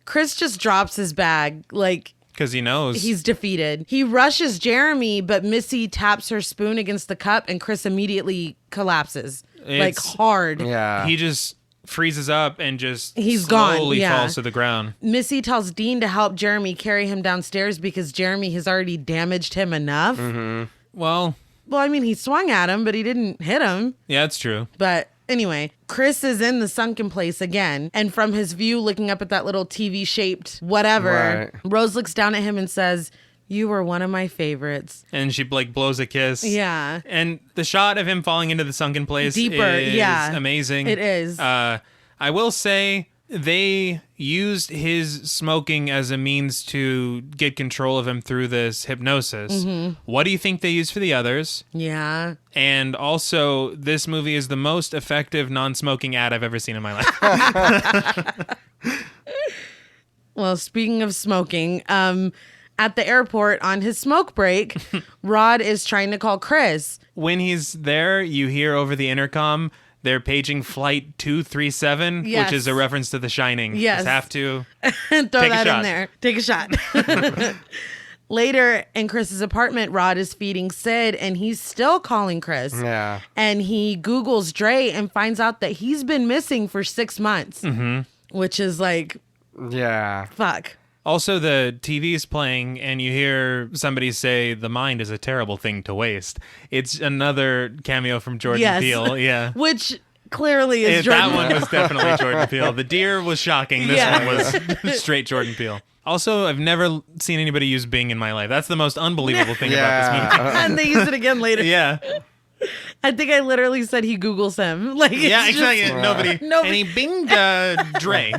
Chris just drops his bag, because he knows. He's defeated. He rushes Jeremy, but Missy taps her spoon against the cup, and Chris immediately collapses. Hard. Yeah. He just freezes up and just He's slowly gone. falls to the ground. Missy tells Dean to help Jeremy carry him downstairs because Jeremy has already damaged him enough. Mm-hmm. Well, I mean, he swung at him, but he didn't hit him. Yeah, it's true. But anyway, Chris is in the sunken place again. And from his view, looking up at that little TV-shaped whatever, Rose looks down at him and says, "You were one of my favorites." And she blows a kiss. Yeah. And the shot of him falling into the sunken place Deeper, is amazing. It is. I will say they used his smoking as a means to get control of him through this hypnosis. Mm-hmm. What do you think they used for the others? Yeah. And also, this movie is the most effective non-smoking ad I've ever seen in my life. Well, speaking of smoking, at the airport on his smoke break, Rod is trying to call Chris. When he's there, you hear over the intercom, they're paging Flight 237, which is a reference to The Shining. Yes. Just have to throw that in there. Take a shot. Later in Chris's apartment, Rod is feeding Sid, and he's still calling Chris. Yeah. And he Googles Dre and finds out that he's been missing for 6 months, which is fuck. Also, the TV is playing, and you hear somebody say, "The mind is a terrible thing to waste." It's another cameo from Jordan Peele. Yeah. Which clearly is Jordan Peele. That one was definitely Jordan Peele. The deer was shocking. This one was straight Jordan Peele. Also, I've never seen anybody use Bing in my life. That's the most unbelievable thing about this movie. And they use it again later. Yeah. I think I literally said he Googles him. Exactly. Nobody. And he binged Dre.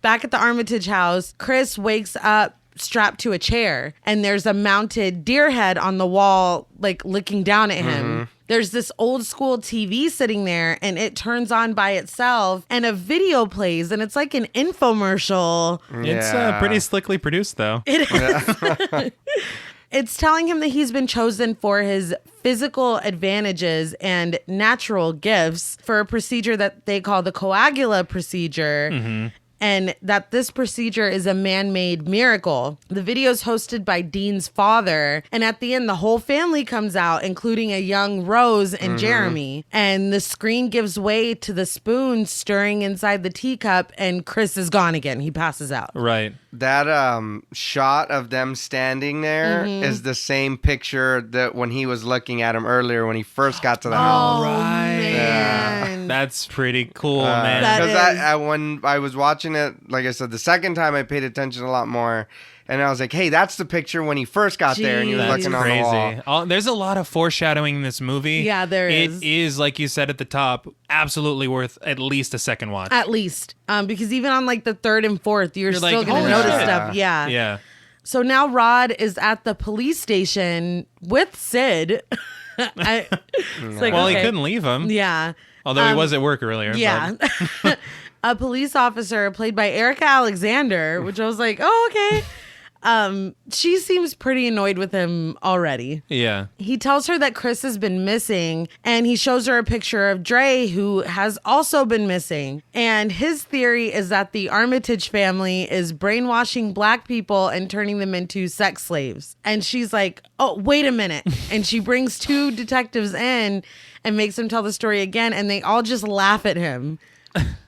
Back at the Armitage house, Chris wakes up strapped to a chair, and there's a mounted deer head on the wall, looking down at him. Mm-hmm. There's this old school TV sitting there, and it turns on by itself, and a video plays, and it's like an infomercial. It's pretty slickly produced, though. It is. It's telling him that he's been chosen for his physical advantages and natural gifts for a procedure that they call the coagula procedure. And that this procedure is a man-made miracle. The video is hosted by Dean's father. And at the end, the whole family comes out, including a young Rose and Jeremy. And the screen gives way to the spoon stirring inside the teacup. And Chris is gone again. He passes out. Right. That shot of them standing there is the same picture that when he was looking at him earlier when he first got to the house. Man. That's pretty cool, man. That Because is. when I was watching it, like I said, the second time I paid attention a lot more. And I was like, hey, that's the picture when he first got there and he was Jeez. looking on the wall. Crazy. There's a lot of foreshadowing in this movie. Yeah, there is. It is, like you said at the top, absolutely worth at least a second watch. At least. Because even on like the third and fourth, you're You're still like, going to holy notice shit. stuff. Yeah. Yeah. So now Rod is at the police station with Sid. It's like, Well, he okay. couldn't leave him. Yeah. Although he was at work earlier. Yeah. but- A police officer played by Erica Alexander, which I was like, oh, okay. She seems pretty annoyed with him already. Yeah. He tells her that Chris has been missing, and he shows her a picture of Dre, who has also been missing. And his theory is that the Armitage family is brainwashing black people and turning them into sex slaves. And she's like, oh, wait a minute. And she brings two detectives in and makes them tell the story again, and they all just laugh at him.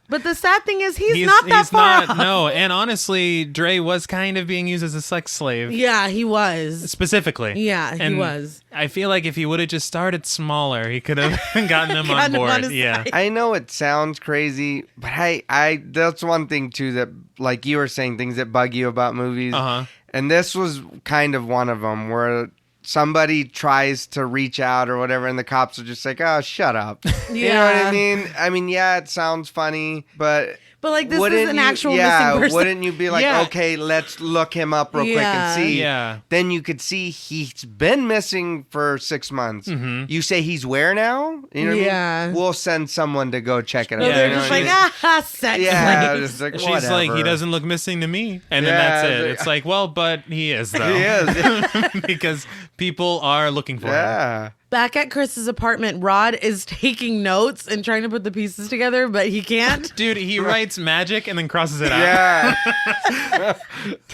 But the sad thing is he's not that far off. No, and honestly, Dre was kind of being used as a sex slave. Yeah, he was. Specifically. Yeah, he And was. I feel like if he would have just started smaller, he could have gotten him on Gotten him board. on his Yeah. side. I know it sounds crazy, but I that's one thing too that, like you were saying, things that bug you about movies. Uh-huh. And this was kind of one of them where somebody tries to reach out or whatever, and the cops are just like, "Oh, shut up." You know what Yeah. I mean? I mean, yeah, it sounds funny, but But like this is wouldn't an you- actual yeah, missing person. wouldn't you be like, Yeah. okay, let's look him up real quick Yeah. and see? Yeah. Then you could see he's been missing for 6 months. You say he's where now? You know what I Yeah. mean? We'll send someone to go check it out. So Yeah, they're you know just what I like, mean? sex Yeah, slaves. just like, She's like, he whatever. doesn't look missing to me. And then Yeah, that's it. it's like- It's like, well, but he is, though. He is. Because people are looking for him. Yeah. Back at Chris's apartment, Rod is taking notes and trying to put the pieces together, but he can't. Dude, he writes magic and then crosses it out. Yeah.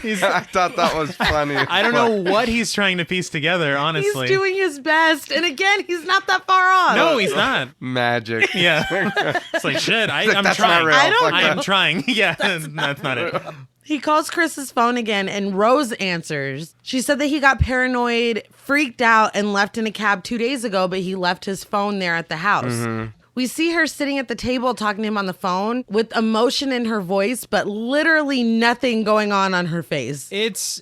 He's- I thought that was funny. I don't know what he's trying to piece together, He's honestly. doing his best. And again, he's not that far off. No, he's not. Magic. Yeah. It's like, shit, I'm That's trying. not real. I don't Fuck I that. am trying. Yeah, that's not it. He calls Chris's phone again and Rose answers. She said that he got paranoid, freaked out, and left in a cab 2 days ago, but he left his phone there at the house. We see her sitting at the table talking to him on the phone with emotion in her voice, but literally nothing going on her face. It's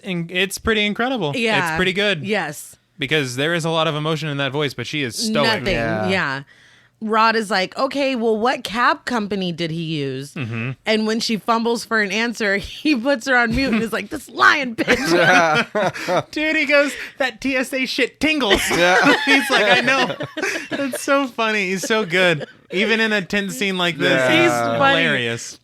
pretty incredible. Yeah. It's pretty good. Yes. Because there is a lot of emotion in that voice, but she is stoic. Nothing. Yeah. Rod is like, okay, well, what cab company did he use? And when she fumbles for an answer, he puts her on mute and is like, this lying bitch. Dude, he goes, that TSA shit tingles. Yeah. He's like, I know. That's so funny. He's so good. Even in a tense scene like this, Yeah. he's He's funny. hilarious.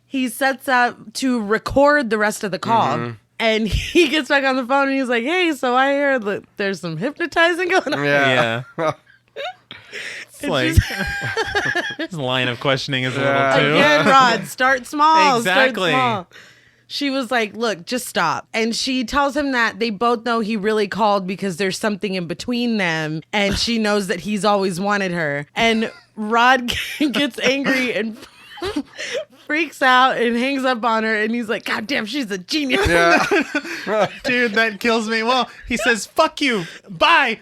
He sets up to record the rest of the call. And he gets back on the phone and he's like, hey, so I hear that there's some hypnotizing going on. Yeah. It's like, his line of questioning is a Yeah. little too. Again, Rod, start small. Exactly. Start small. She was like, look, just stop. And she tells him that they both know he really called because there's something in between them. And she knows that he's always wanted her. And Rod gets angry and freaks out and hangs up on her. And he's like, God damn, she's a genius. Yeah. Dude, that kills me. Well, he says, fuck you. Bye.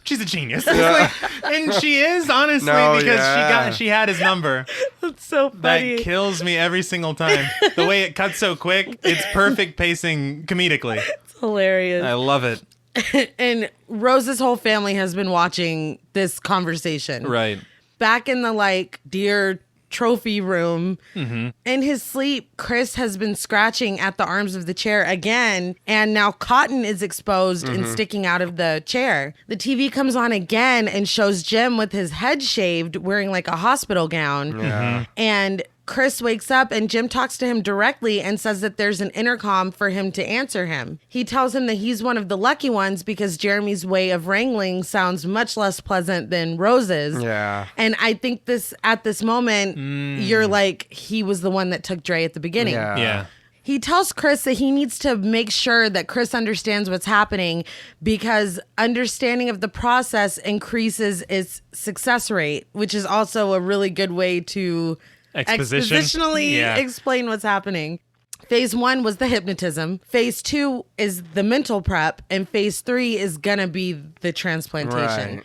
She's a genius. And she is, honestly, No, because yeah. she had his number. It's so That funny. kills me every single time. The way it cuts so quick, it's perfect pacing comedically. It's hilarious. I love it. And Rose's whole family has been watching this conversation. Right. Back in the deer trophy room, in his sleep, Chris has been scratching at the arms of the chair again, and now cotton is exposed and sticking out of the chair. The TV comes on again and shows Jim with his head shaved, wearing a hospital gown. Yeah. And Chris wakes up and Jim talks to him directly and says that there's an intercom for him to answer him. He tells him that he's one of the lucky ones because Jeremy's way of wrangling sounds much less pleasant than Rose's. Yeah. And I think at this moment, you're like, he was the one that took Dre at the beginning. Yeah. He tells Chris that he needs to make sure that Chris understands what's happening because understanding of the process increases its success rate, which is also a really good way to expositionally explain what's happening. Phase 1 was the hypnotism. Phase 2 is the mental prep. And phase 3 is going to be the transplantation. Right.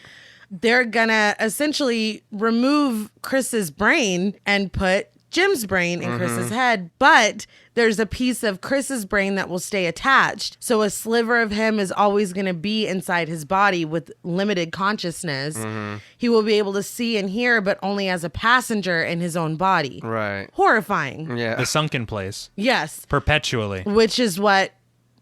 They're going to essentially remove Chris's brain and put Jim's brain in Chris's head, but there's a piece of Chris's brain that will stay attached. So a sliver of him is always going to be inside his body with limited consciousness. He will be able to see and hear, but only as a passenger in his own body. Right. Horrifying. Yeah. The sunken place. Yes. Perpetually. Which is what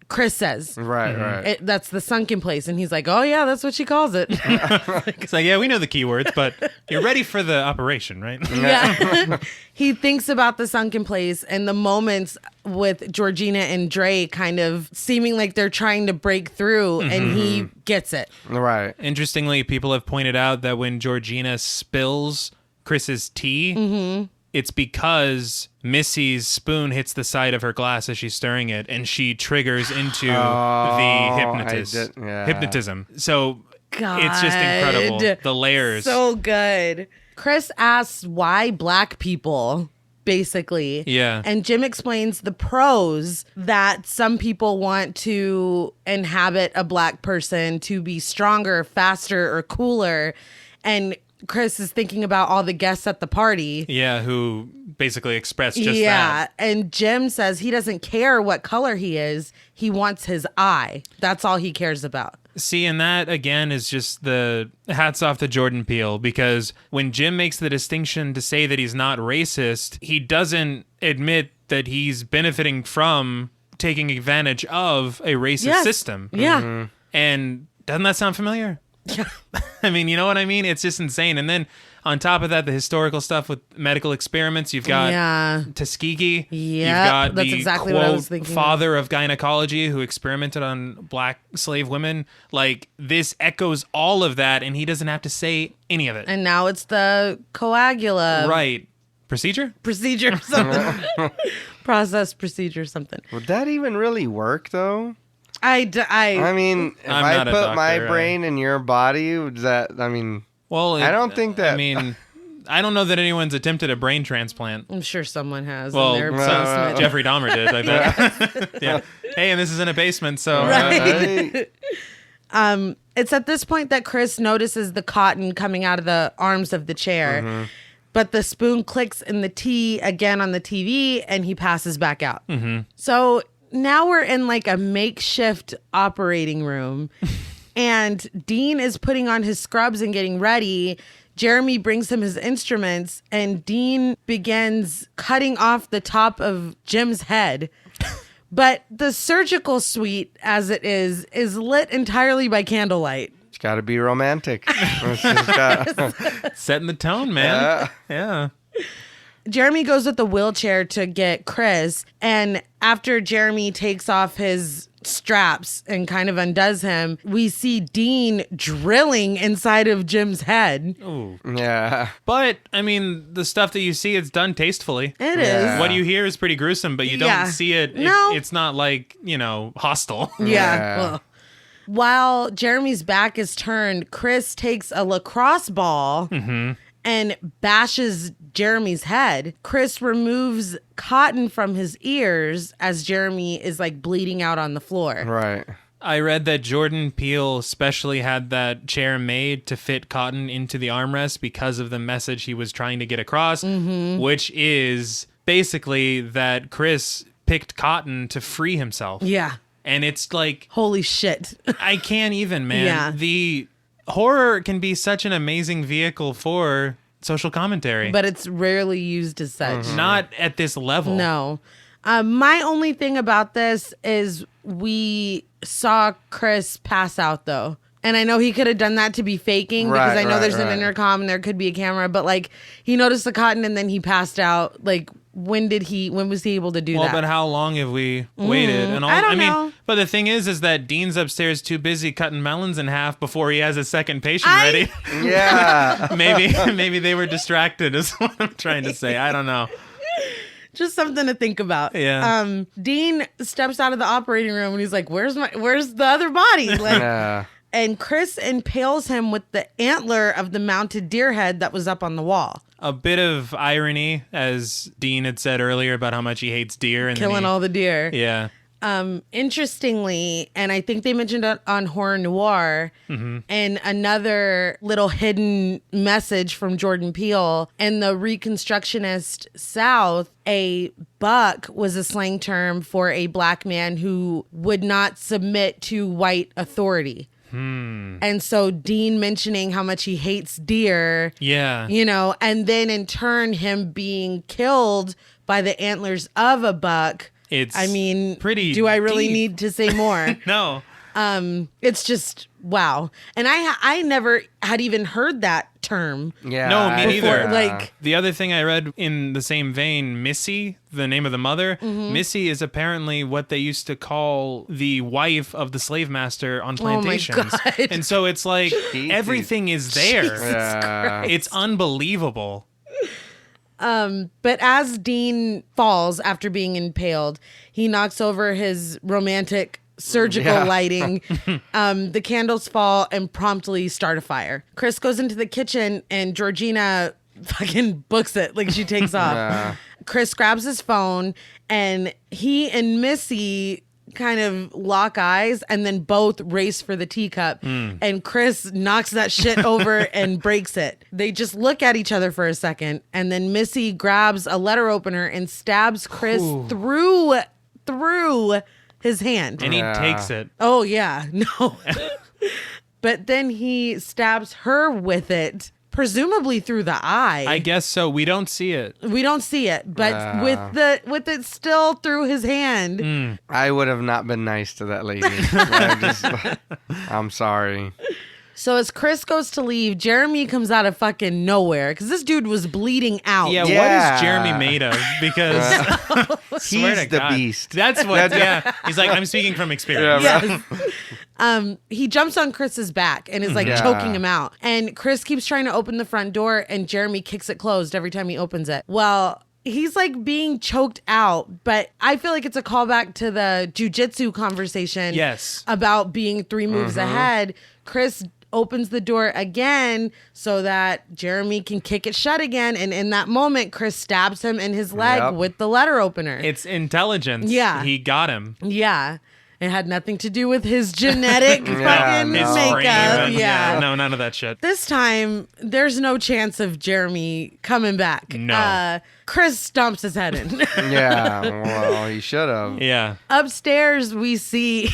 Chris says. Right. That's the sunken place. And he's like, oh, yeah, that's what she calls it. It's like, yeah, we know the keywords, but you're ready for the operation, right? Yeah. He thinks about the sunken place and the moments with Georgina and Dre kind of seeming like they're trying to break through, and he gets it. Right. Interestingly, people have pointed out that when Georgina spills Chris's tea, it's because Missy's spoon hits the side of her glass as she's stirring it, and she triggers into the hypnotism. So it's just incredible. The layers. So good. Chris asks why black people, basically. Yeah. And Jim explains the pros that some people want to inhabit a black person to be stronger, faster, or cooler. And Chris is thinking about all the guests at the party. Yeah, who basically expressed just that. Yeah, and Jim says he doesn't care what color he is. He wants his eye. That's all he cares about. See, and that, again, is just the hats off to Jordan Peele, because when Jim makes the distinction to say that he's not racist, he doesn't admit that he's benefiting from taking advantage of a racist system. Yeah. And doesn't that sound familiar? Yeah. I mean, you know what I mean? It's just insane. And then on top of that, the historical stuff with medical experiments, you've got Tuskegee. Yeah, you've got that's the exactly quote, what I was thinking. Father of gynecology who experimented on black slave women. Like, this echoes all of that, and he doesn't have to say any of it. And now it's the coagula. Right. Procedure? Procedure something. Process procedure something. Would that even really work, though? I mean, if I'm I not a put doctor, my brain in your body, would that, I mean... Well, I don't think that... I mean, I don't know that anyone's attempted a brain transplant. I'm sure someone has Well, in their basement. Jeffrey Dahmer did, I bet. Yeah. Hey, and this is in a basement, so... Right. It's at this point that Chris notices the cotton coming out of the arms of the chair. But the spoon clicks in the tea again on the TV, and he passes back out. So now we're in like a makeshift operating room, and Dean is putting on his scrubs and getting ready. Jeremy brings him his instruments, and Dean begins cutting off the top of Jim's head. But the surgical suite, as it is lit entirely by candlelight. It's got to be romantic. Setting the tone, man. Yeah. Jeremy goes with the wheelchair to get Chris, and after Jeremy takes off his straps and kind of undoes him, we see Dean drilling inside of Jim's head. Ooh. Yeah. But, I mean, the stuff that you see, it's done tastefully. It is. What you hear is pretty gruesome, but you don't see it. No. It's not like, hostile. Yeah. Well, while Jeremy's back is turned, Chris takes a lacrosse ball and bashes Jeremy's head. Chris removes cotton from his ears as Jeremy is like bleeding out on the floor. Right. I read that Jordan Peele specially had that chair made to fit cotton into the armrest because of the message he was trying to get across, which is basically that Chris picked cotton to free himself. Yeah. And it's like... Holy shit. I can't even, man. Yeah. The horror can be such an amazing vehicle for social commentary. But it's rarely used as such. Not at this level. No. My only thing about this is we saw Chris pass out, though. And I know he could have done that to be faking because Right, I know there's an right. intercom and there could be a camera, but like he noticed the cotton and then he passed out. Like when was he able to do Well, that? but how long have we waited? And all, I don't mean, know. but the thing is that Dean's upstairs too busy cutting melons in half before he has a second patient ready. Yeah. maybe they were distracted is what I'm trying to say. I don't know. Just something to think about. Yeah. Dean steps out of the operating room and he's like, where's the other body? Like, Yeah. and Chris impales him with the antler of the mounted deer head that was up on the wall. A bit of irony, as Dean had said earlier about how much he hates deer and Killing all the deer. Yeah. Interestingly, and I think they mentioned it on Horror Noir, and another little hidden message from Jordan Peele, in the Reconstructionist South, a buck was a slang term for a black man who would not submit to white authority. And so Dean mentioning how much he hates deer, Yeah. you know, and then in turn him being killed by the antlers of a buck. It's I mean, pretty do I really deep. need to say more? No. It's just wow. And I never had even heard that term. Yeah. No, me neither. Before, like, The other thing I read in the same vein, Missy, the name of the mother, Missy is apparently what they used to call the wife of the slave master on plantations. God. And so it's like everything is there. Yeah. It's unbelievable. but as Dean falls after being impaled, he knocks over his romantic surgical Yeah. lighting. The candles fall and promptly start a fire. Chris goes into the kitchen and Georgina fucking books it. Like she takes off. Yeah. Chris grabs his phone and he and Missy kind of lock eyes and then both race for the teacup and Chris knocks that shit over and breaks it. They just look at each other for a second and then Missy grabs a letter opener and stabs Chris through his hand. And he Yeah. takes it. Oh yeah, no. But then he stabs her with it, presumably through the eye. I guess so. We don't see it. We don't see it, but with it still through his hand. I would have not been nice to that lady. I'm sorry. So as Chris goes to leave, Jeremy comes out of fucking nowhere because this dude was bleeding out. Yeah, Yeah. what is Jeremy made of? Because swear He's to the God. beast. That's what. Yeah, he's like, I'm speaking from experience. Yeah. Yes. He jumps on Chris's back and is like Yeah. choking him out. And Chris keeps trying to open the front door and Jeremy kicks it closed every time he opens it. Well, he's like being choked out, but I feel like it's a callback to the jujitsu conversation. Yes. About being 3 moves ahead. Chris opens the door again so that Jeremy can kick it shut again. And in that moment, Chris stabs him in his leg Yep. with the letter opener. It's intelligence. Yeah. He got him. Yeah. It had nothing to do with his genetic Yeah, fucking no. His makeup. frame and- Yeah. No, none of that shit. This time, there's no chance of Jeremy coming back. No. Chris stomps his head in. Yeah. Well, he should have. Yeah. Upstairs, we see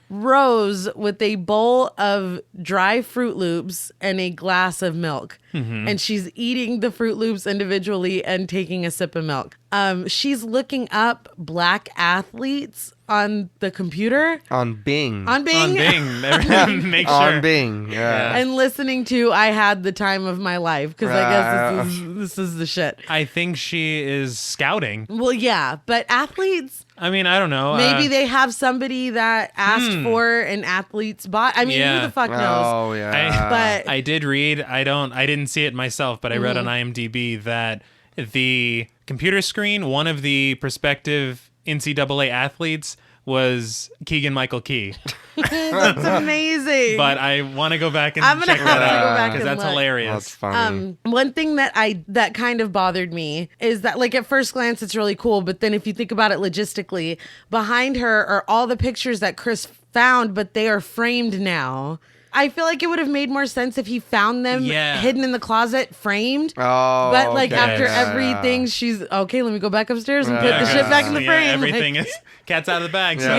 Rose with a bowl of dry Fruit Loops and a glass of milk. And she's eating the Fruit Loops individually and taking a sip of milk. She's looking up black athletes on the computer. On Bing. On Bing. On Bing. Everyone make sure. On Bing. Yeah. And listening to I Had the Time of My Life because I guess this is the shit. I think she is scouting. Well, yeah, but athletes, I mean, I don't know. maybe they have somebody that asked for an athlete's bot. I mean, Yeah. who the fuck knows? Oh, yeah. But I did read. I didn't see it myself, but I read on Mm-hmm. IMDb that the computer screen, one of the prospective NCAA athletes was Keegan Michael Key. that's amazing. But I want to go back and I'm gonna check have that to go out back because and that's look. hilarious. That's funny. One thing that kind of bothered me is that, like, at first glance it's really cool, but then if you think about it logistically, behind her are all the pictures that Chris found, but they are framed now. I feel like it would have made more sense if he found them Yeah. hidden in the closet, framed. Oh, But like okay. after Yeah. everything, she's okay. Let me go back upstairs and put Yeah. the shit back in the Yeah, frame. everything Like, is cat's out of the bag. Yeah. So.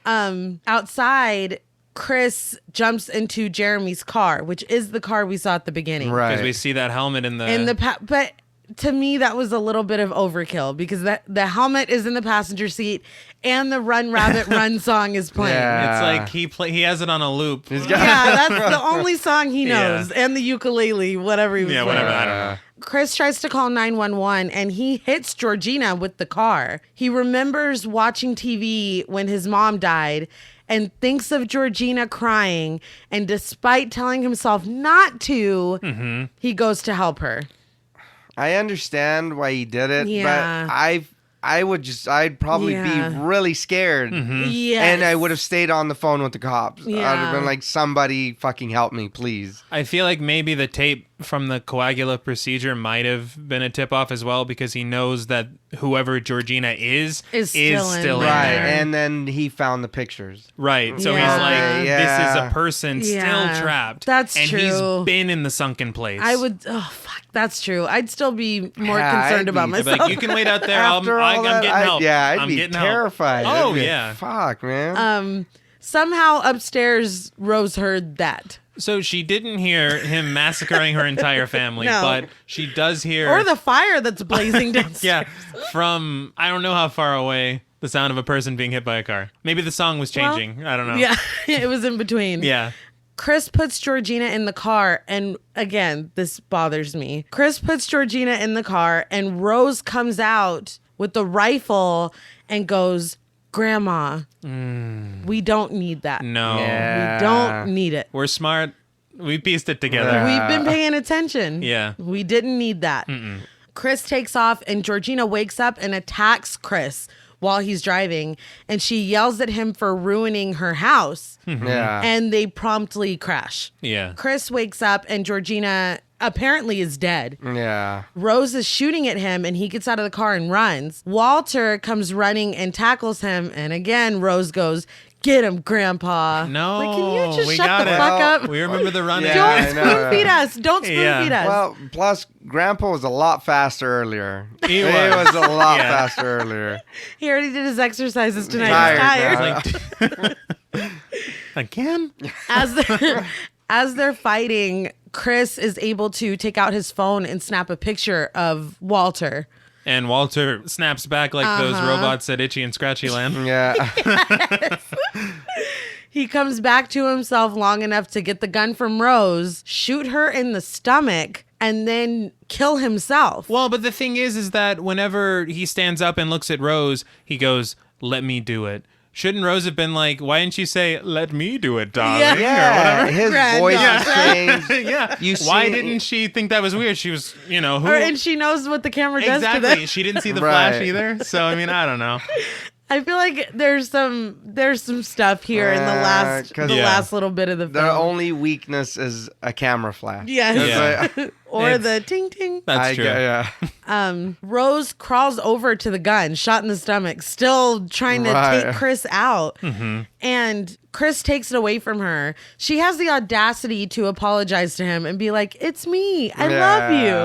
yeah. Outside, Chris jumps into Jeremy's car, which is the car we saw at the beginning. Right. Because we see that helmet in the. But to me, that was a little bit of overkill because the helmet is in the passenger seat and the Run Rabbit Run song is playing. Yeah. It's like he has it on a loop. He's Yeah, that's the only song he knows. Yeah. And the ukulele, whatever he was playing. Whatever. I don't know. Chris tries to call 911 and he hits Georgina with the car. He remembers watching TV when his mom died and thinks of Georgina crying. And despite telling himself not to, he goes to help her. I understand why he did it, Yeah. but I'd probably Yeah. be really scared. Yes. And I would have stayed on the phone with the cops. I'd Yeah. have been like, somebody fucking help me, please. I feel like maybe the tape from the coagula procedure might have been a tip off as well because he knows that whoever Georgina is still in still in there. Right. there. And then he found the pictures. Right. So Yeah. he's like, Okay, yeah. this is a person Yeah. still trapped. That's and true. he's been in the sunken place. I would, fuck, that's true. I'd still be more Yeah, concerned I'd about be- I'd be myself. like, you can wait out there. I'm After all that, getting help. I'd I'm be getting help. terrified. Oh, I'd be like, yeah. Fuck, man. Somehow upstairs, Rose heard that. So she didn't hear him massacring her entire family, No. but she does hear. Or the fire that's blazing downstairs. Yeah, from I don't know how far away, the sound of a person being hit by a car. Maybe the song was changing. I don't know. Yeah, it was in between. Yeah. Chris puts Georgina in the car, and again, this bothers me. Chris puts Georgina in the car, and Rose comes out with the rifle and goes, Grandma, we don't need that. No. Yeah. We don't need it. We're smart. We pieced it together. Yeah. We've been paying attention. Yeah. We didn't need that. Chris takes off, and Georgina wakes up and attacks Chris while he's driving, and she yells at him for ruining her house, Yeah. and they promptly crash. Yeah. Chris wakes up, and Georgina apparently is dead. Yeah. Rose is shooting at him, and he gets out of the car and runs. Walter comes running and tackles him, and again, Rose goes, "Get him, Grandpa." No. Like, can you just we shut got the it. fuck up? We remember the running. Yeah, Don't I know. spoon feed us. Don't spoon Yeah. feed us. Well, plus, Grandpa was a lot faster earlier. He was a lot Yeah. faster earlier. He already did his exercises tonight. Tired He's tired. now. Again? As they're fighting, Chris is able to take out his phone and snap a picture of Walter. And Walter snaps back like those robots at Itchy and Scratchy Land. Yeah. He comes back to himself long enough to get the gun from Rose, shoot her in the stomach, and then kill himself. Well, but the thing is that whenever he stands up and looks at Rose, he goes, "Let me do it." Shouldn't Rose have been like, why didn't she say, "Let me do it, darling"? Yeah. Or Yeah. whatever? His Grand voice dog. has changed. Yeah. You Why see- didn't she think that was weird? She was, who? And she knows what the camera does to Exactly. them. She didn't see the flash Right. either. So, I mean, I don't know. I feel like there's some stuff here in the last 'cause- Yeah. last little bit of the Their film. only weakness is a camera flash. Yes. It's Yeah. like- Or It's- the ting ting. That's true. Yeah. Rose crawls over to the gun, shot in the stomach, still trying to Right. take Chris out. And Chris takes it away from her. She has the audacity to apologize to him and be like, "It's me. I love Yeah. you."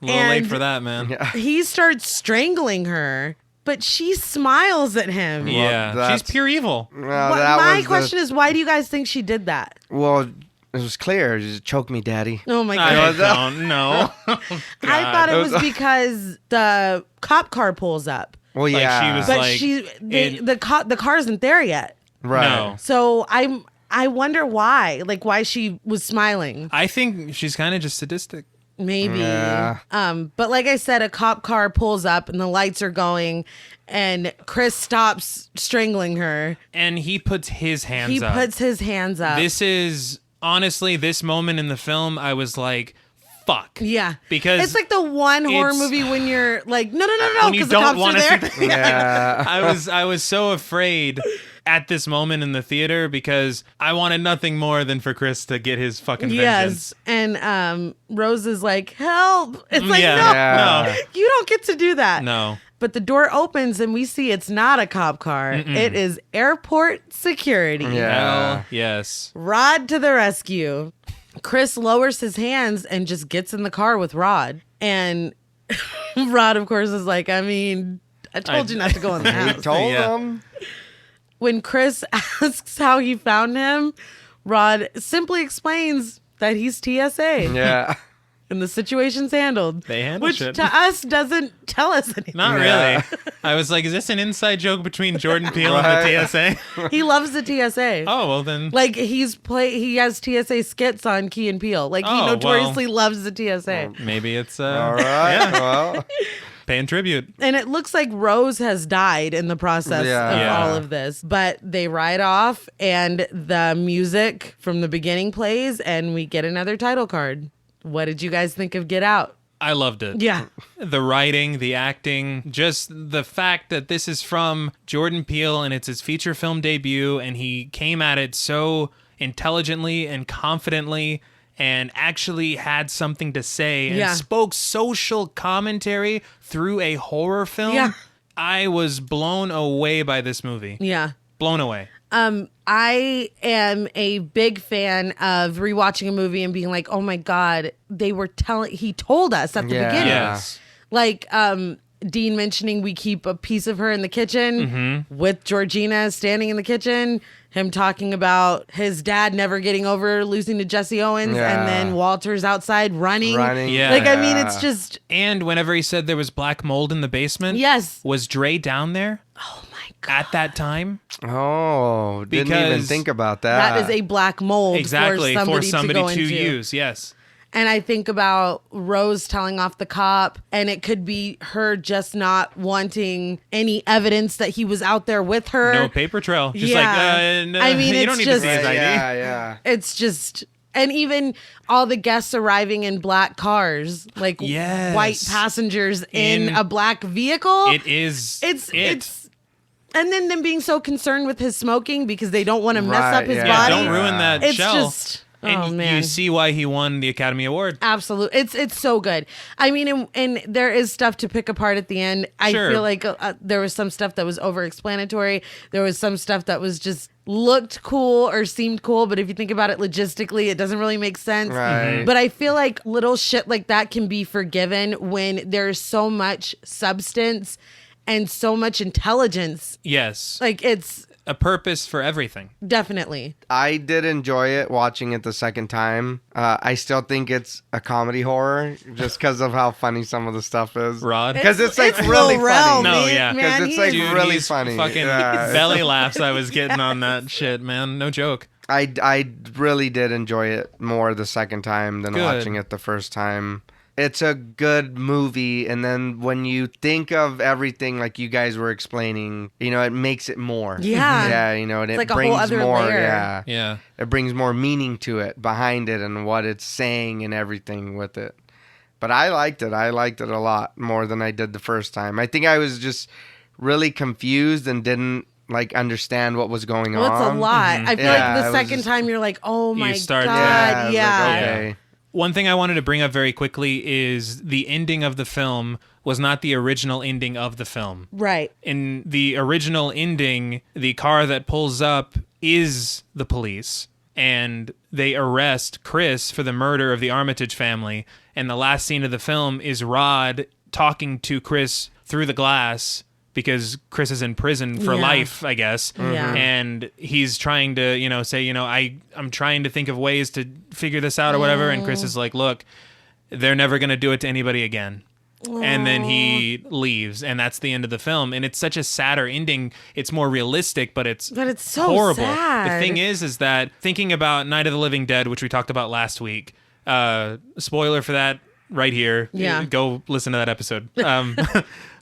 A little late And- for that, man. He starts strangling her, but she smiles at him. Yeah. She's that's- pure evil. Well, My question is, why do you guys think she did that? Well, it was clear. Just choke me, daddy. Oh my I god! don't know. I thought it was because the cop car pulls up, Well, Like, yeah. she was but like, the car isn't there yet. right. No. So I wonder why, like why she was smiling. I think she's kind of just sadistic. Maybe. Yeah. But like I said, a cop car pulls up and the lights are going, and Chris stops strangling her. And he puts his hands He up. puts his hands up. This is, honestly, this moment in the film, I was like, fuck. Yeah, Because it's like the one horror it's- movie when you're like, no, when you because the don't cops want are to there. see the- Yeah. I was so afraid at this moment in the theater because I wanted nothing more than for Chris to get his fucking vengeance. Yes, and Rose is like, help! It's like, Yeah. no, Yeah. you don't get to do that. No. But the door opens and we see it's not a cop car. It is airport security. Yeah. Hell yes. Rod to the rescue. Chris lowers his hands and just gets in the car with Rod. And Rod, of course, is like, I mean, I told you not to go in the He house. told Yeah. him. When Chris asks how he found him, Rod simply explains that he's TSA. Yeah. and the situation's handled. They handle which shit. to us doesn't tell us anything. Not Yeah. really. I was like, is this an inside joke between Jordan Peele and the TSA? He loves the TSA. Oh, well then. Like he has TSA skits on Key and Peele. Like he Oh, notoriously loves the TSA. Maybe it's All right. Well, paying tribute. And it looks like Rose has died in the process Yeah. of Yeah. all of this. But they ride off and the music from the beginning plays and we get another title card. What did you guys think of Get Out? I loved it. Yeah. The writing, the acting, just the fact that this is from Jordan Peele and it's his feature film debut, and he came at it so intelligently and confidently and actually had something to say and Yeah. spoke social commentary through a horror film. Yeah. I was blown away by this movie. Yeah. Blown away. I am a big fan of rewatching a movie and being like, oh my God, he told us at the Yeah. beginning. Yes. Like Dean mentioning we keep a piece of her in the kitchen with Georgina standing in the kitchen, him talking about his dad never getting over losing to Jesse Owens, Yeah. and then Walter's outside running. Yeah. Like, I mean, it's just, And whenever he said there was black mold in the basement, yes. was Dre down there Oh my God. at that time? oh, didn't even Because think about that. That is a black mold Exactly, for somebody, to to use, yes. And I think about Rose telling off the cop, and it could be her just not wanting any evidence that he was out there with her. No paper trail. Just Yeah. like, no, I mean, you it's don't need just- to see his ID. Yeah. It's just, and even all the guests arriving in black cars, like Yes. white passengers in In- a black vehicle. It is. It's, and then them being so concerned with his smoking because they don't want to mess Right, up his yeah. Yeah, body. don't ruin that It's shell. just, and oh man. you see why he won the Academy Award. Absolutely. It's so good. I mean, and there is stuff to pick apart at the end. I Sure. feel like there was some stuff that was over-explanatory. There was some stuff that was just looked cool or seemed cool, but if you think about it logistically, it doesn't really make sense. Right. But I feel like little shit like that can be forgiven when there's so much substance and so much intelligence. Yes. Like, it's A purpose for everything. definitely. I did enjoy it watching it the second time. I still think it's a comedy horror just because of how funny some of the stuff is. Rod? Because it's like It's really Lil Rel, funny. No, man. yeah. 'Cause Man, it's he like is- really he's funny. Fucking Yeah. belly laughs I was getting on that shit, man. No joke. I really did enjoy it more the second time than Good. watching it the first time. It's a good movie, and then when you think of everything like you guys were explaining, you know, it makes it more. Yeah. Yeah, you know, and it like a whole brings other more. layer. Yeah. Yeah. It brings more meaning to it, behind it, and what it's saying and everything with it. But I liked it. I liked it a lot more than I did the first time. I think I was just really confused and didn't like understand what was going Well, on. it's a lot. I feel Yeah, like it the was second just- time you're like, oh my start- God. Yeah. I was Yeah. like, okay. One thing I wanted to bring up very quickly is the ending of the film was not the original ending of the film. Right. In the original ending, the car that pulls up is the police, and they arrest Chris for the murder of the Armitage family. And the last scene of the film is Rod talking to Chris through the glass because Chris is in prison for Yeah. life, I guess. Yeah. And he's trying to, say, I'm trying to think of ways to figure this out or whatever. And Chris is like, look, they're never going to do it to anybody again. And then he leaves, and that's the end of the film. And it's such a sadder ending. It's more realistic, but it's so horrible. sad. The thing is that thinking about Night of the Living Dead, which we talked about last week, spoiler for that right here. Yeah. Go listen to that episode.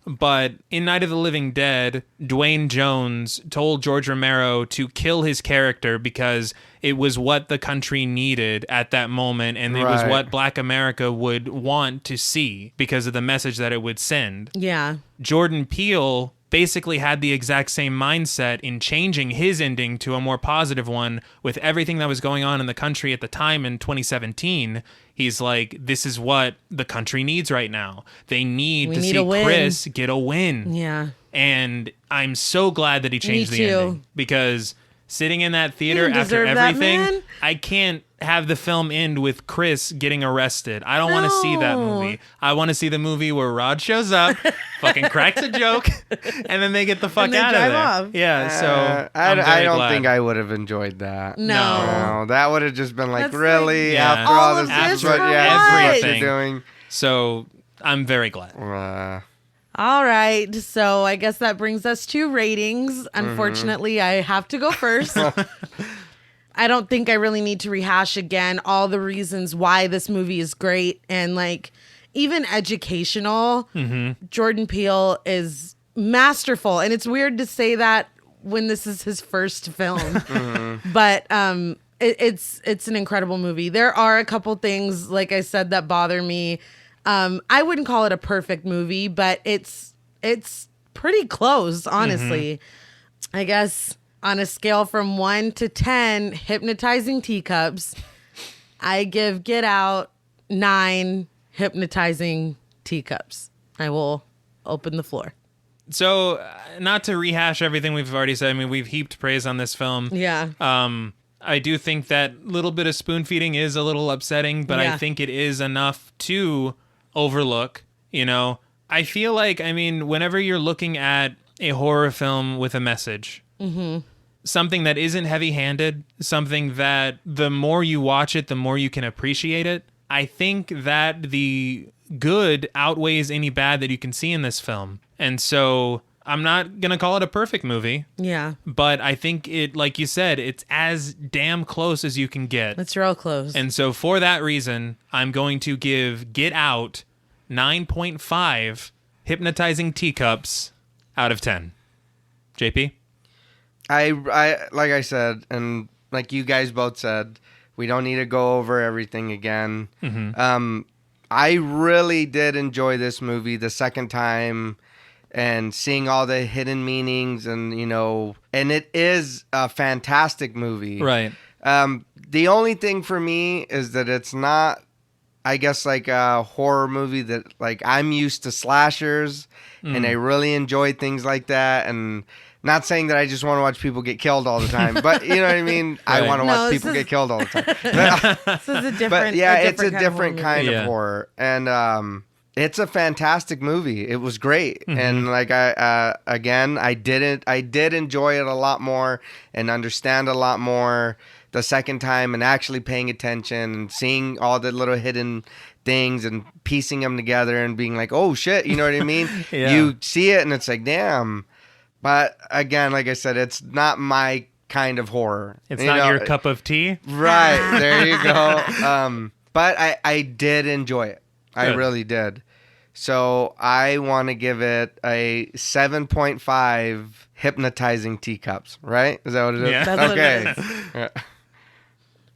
But in Night of the Living Dead, Dwayne Jones told George Romero to kill his character because it was what the country needed at that moment, and it was Right. what Black America would want to see because of the message that it would send. Yeah. Jordan Peele basically had the exact same mindset in changing his ending to a more positive one with everything that was going on in the country at the time in 2017. He's like, this is what the country needs right now. They need We to need see a win. Chris get a win. Yeah. And I'm so glad that he changed Me the too. ending because sitting in that theater didn't after deserve that, everything, man. I can't have the film end with Chris getting arrested. I don't want to see that movie. I want to see the movie where Rod shows up, fucking cracks a joke, and then they get the fuck out of there. off. Yeah, so I don't think I would have enjoyed that. No. That would have just been like, That's really? like- Yeah. After all All this of is this what for everything. you're doing? So I'm very glad. All right. So I guess that brings us to ratings. Unfortunately, I have to go first. I don't think I really need to rehash again all the reasons why this movie is great and like even educational. Jordan Peele is masterful. And it's weird to say that when this is his first film. But it's an incredible movie. There are a couple things, like I said, that bother me. I wouldn't call it a perfect movie, but it's pretty close, honestly. I guess on a scale from 1 to 10 hypnotizing teacups, I give Get Out 9 hypnotizing teacups. I will open the floor. So not to rehash everything we've already said. I mean, we've heaped praise on this film. Yeah. I do think that little bit of spoon feeding is a little upsetting, but Yeah. I think it is enough to overlook, you know. I feel like, I mean, whenever you're looking at a horror film with a message, something that isn't heavy-handed, something that the more you watch it, the more you can appreciate it, I think that the good outweighs any bad that you can see in this film. And so I'm not going to call it a perfect movie, Yeah. but I think it, like you said, it's as damn close as you can get. It's real close. And so for that reason, I'm going to give Get Out 9.5 hypnotizing teacups out of 10. JP? I like I said, and like you guys both said, we don't need to go over everything again. I really did enjoy this movie the second time and seeing all the hidden meanings and, you know, and it is a fantastic movie. Right. The only thing for me is that it's not, I guess, like a horror movie that, like, I'm used to slashers and I really enjoy things like that. And not saying that I just want to watch people get killed all the time, but you know what I mean? I Right. want to No, watch this people is- get killed all the time. This is a different. But yeah, it's a different horror kind movie. Yeah. of horror. And it's a fantastic movie. It was great. And like I did enjoy it a lot more and understand a lot more the second time and actually paying attention and seeing all the little hidden things and piecing them together and being like, oh shit, you know what I mean? Yeah. You see it and it's like, damn. But again, like I said, it's not my kind of horror. It's You not know, your cup of tea? Right. There you go. But I did enjoy it. I Good. really did. So I want to give it a 7.5 hypnotizing teacups, right? Is that what it is? Yeah. That's what it Okay. is.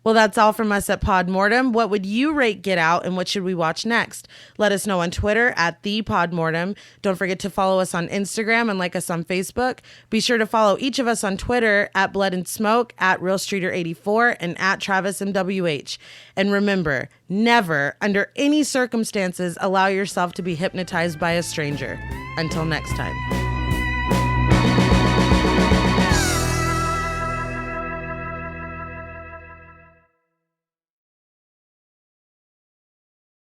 Well, that's all from us at Pod Mortem. What would you rate Get Out and what should we watch next? Let us know on Twitter at @ThePodMortem. Don't forget to follow us on Instagram and like us on Facebook. Be sure to follow each of us on Twitter at Blood and Smoke, at RealStreeter84, and at TravisMWH. And remember, never, under any circumstances, allow yourself to be hypnotized by a stranger. Until next time.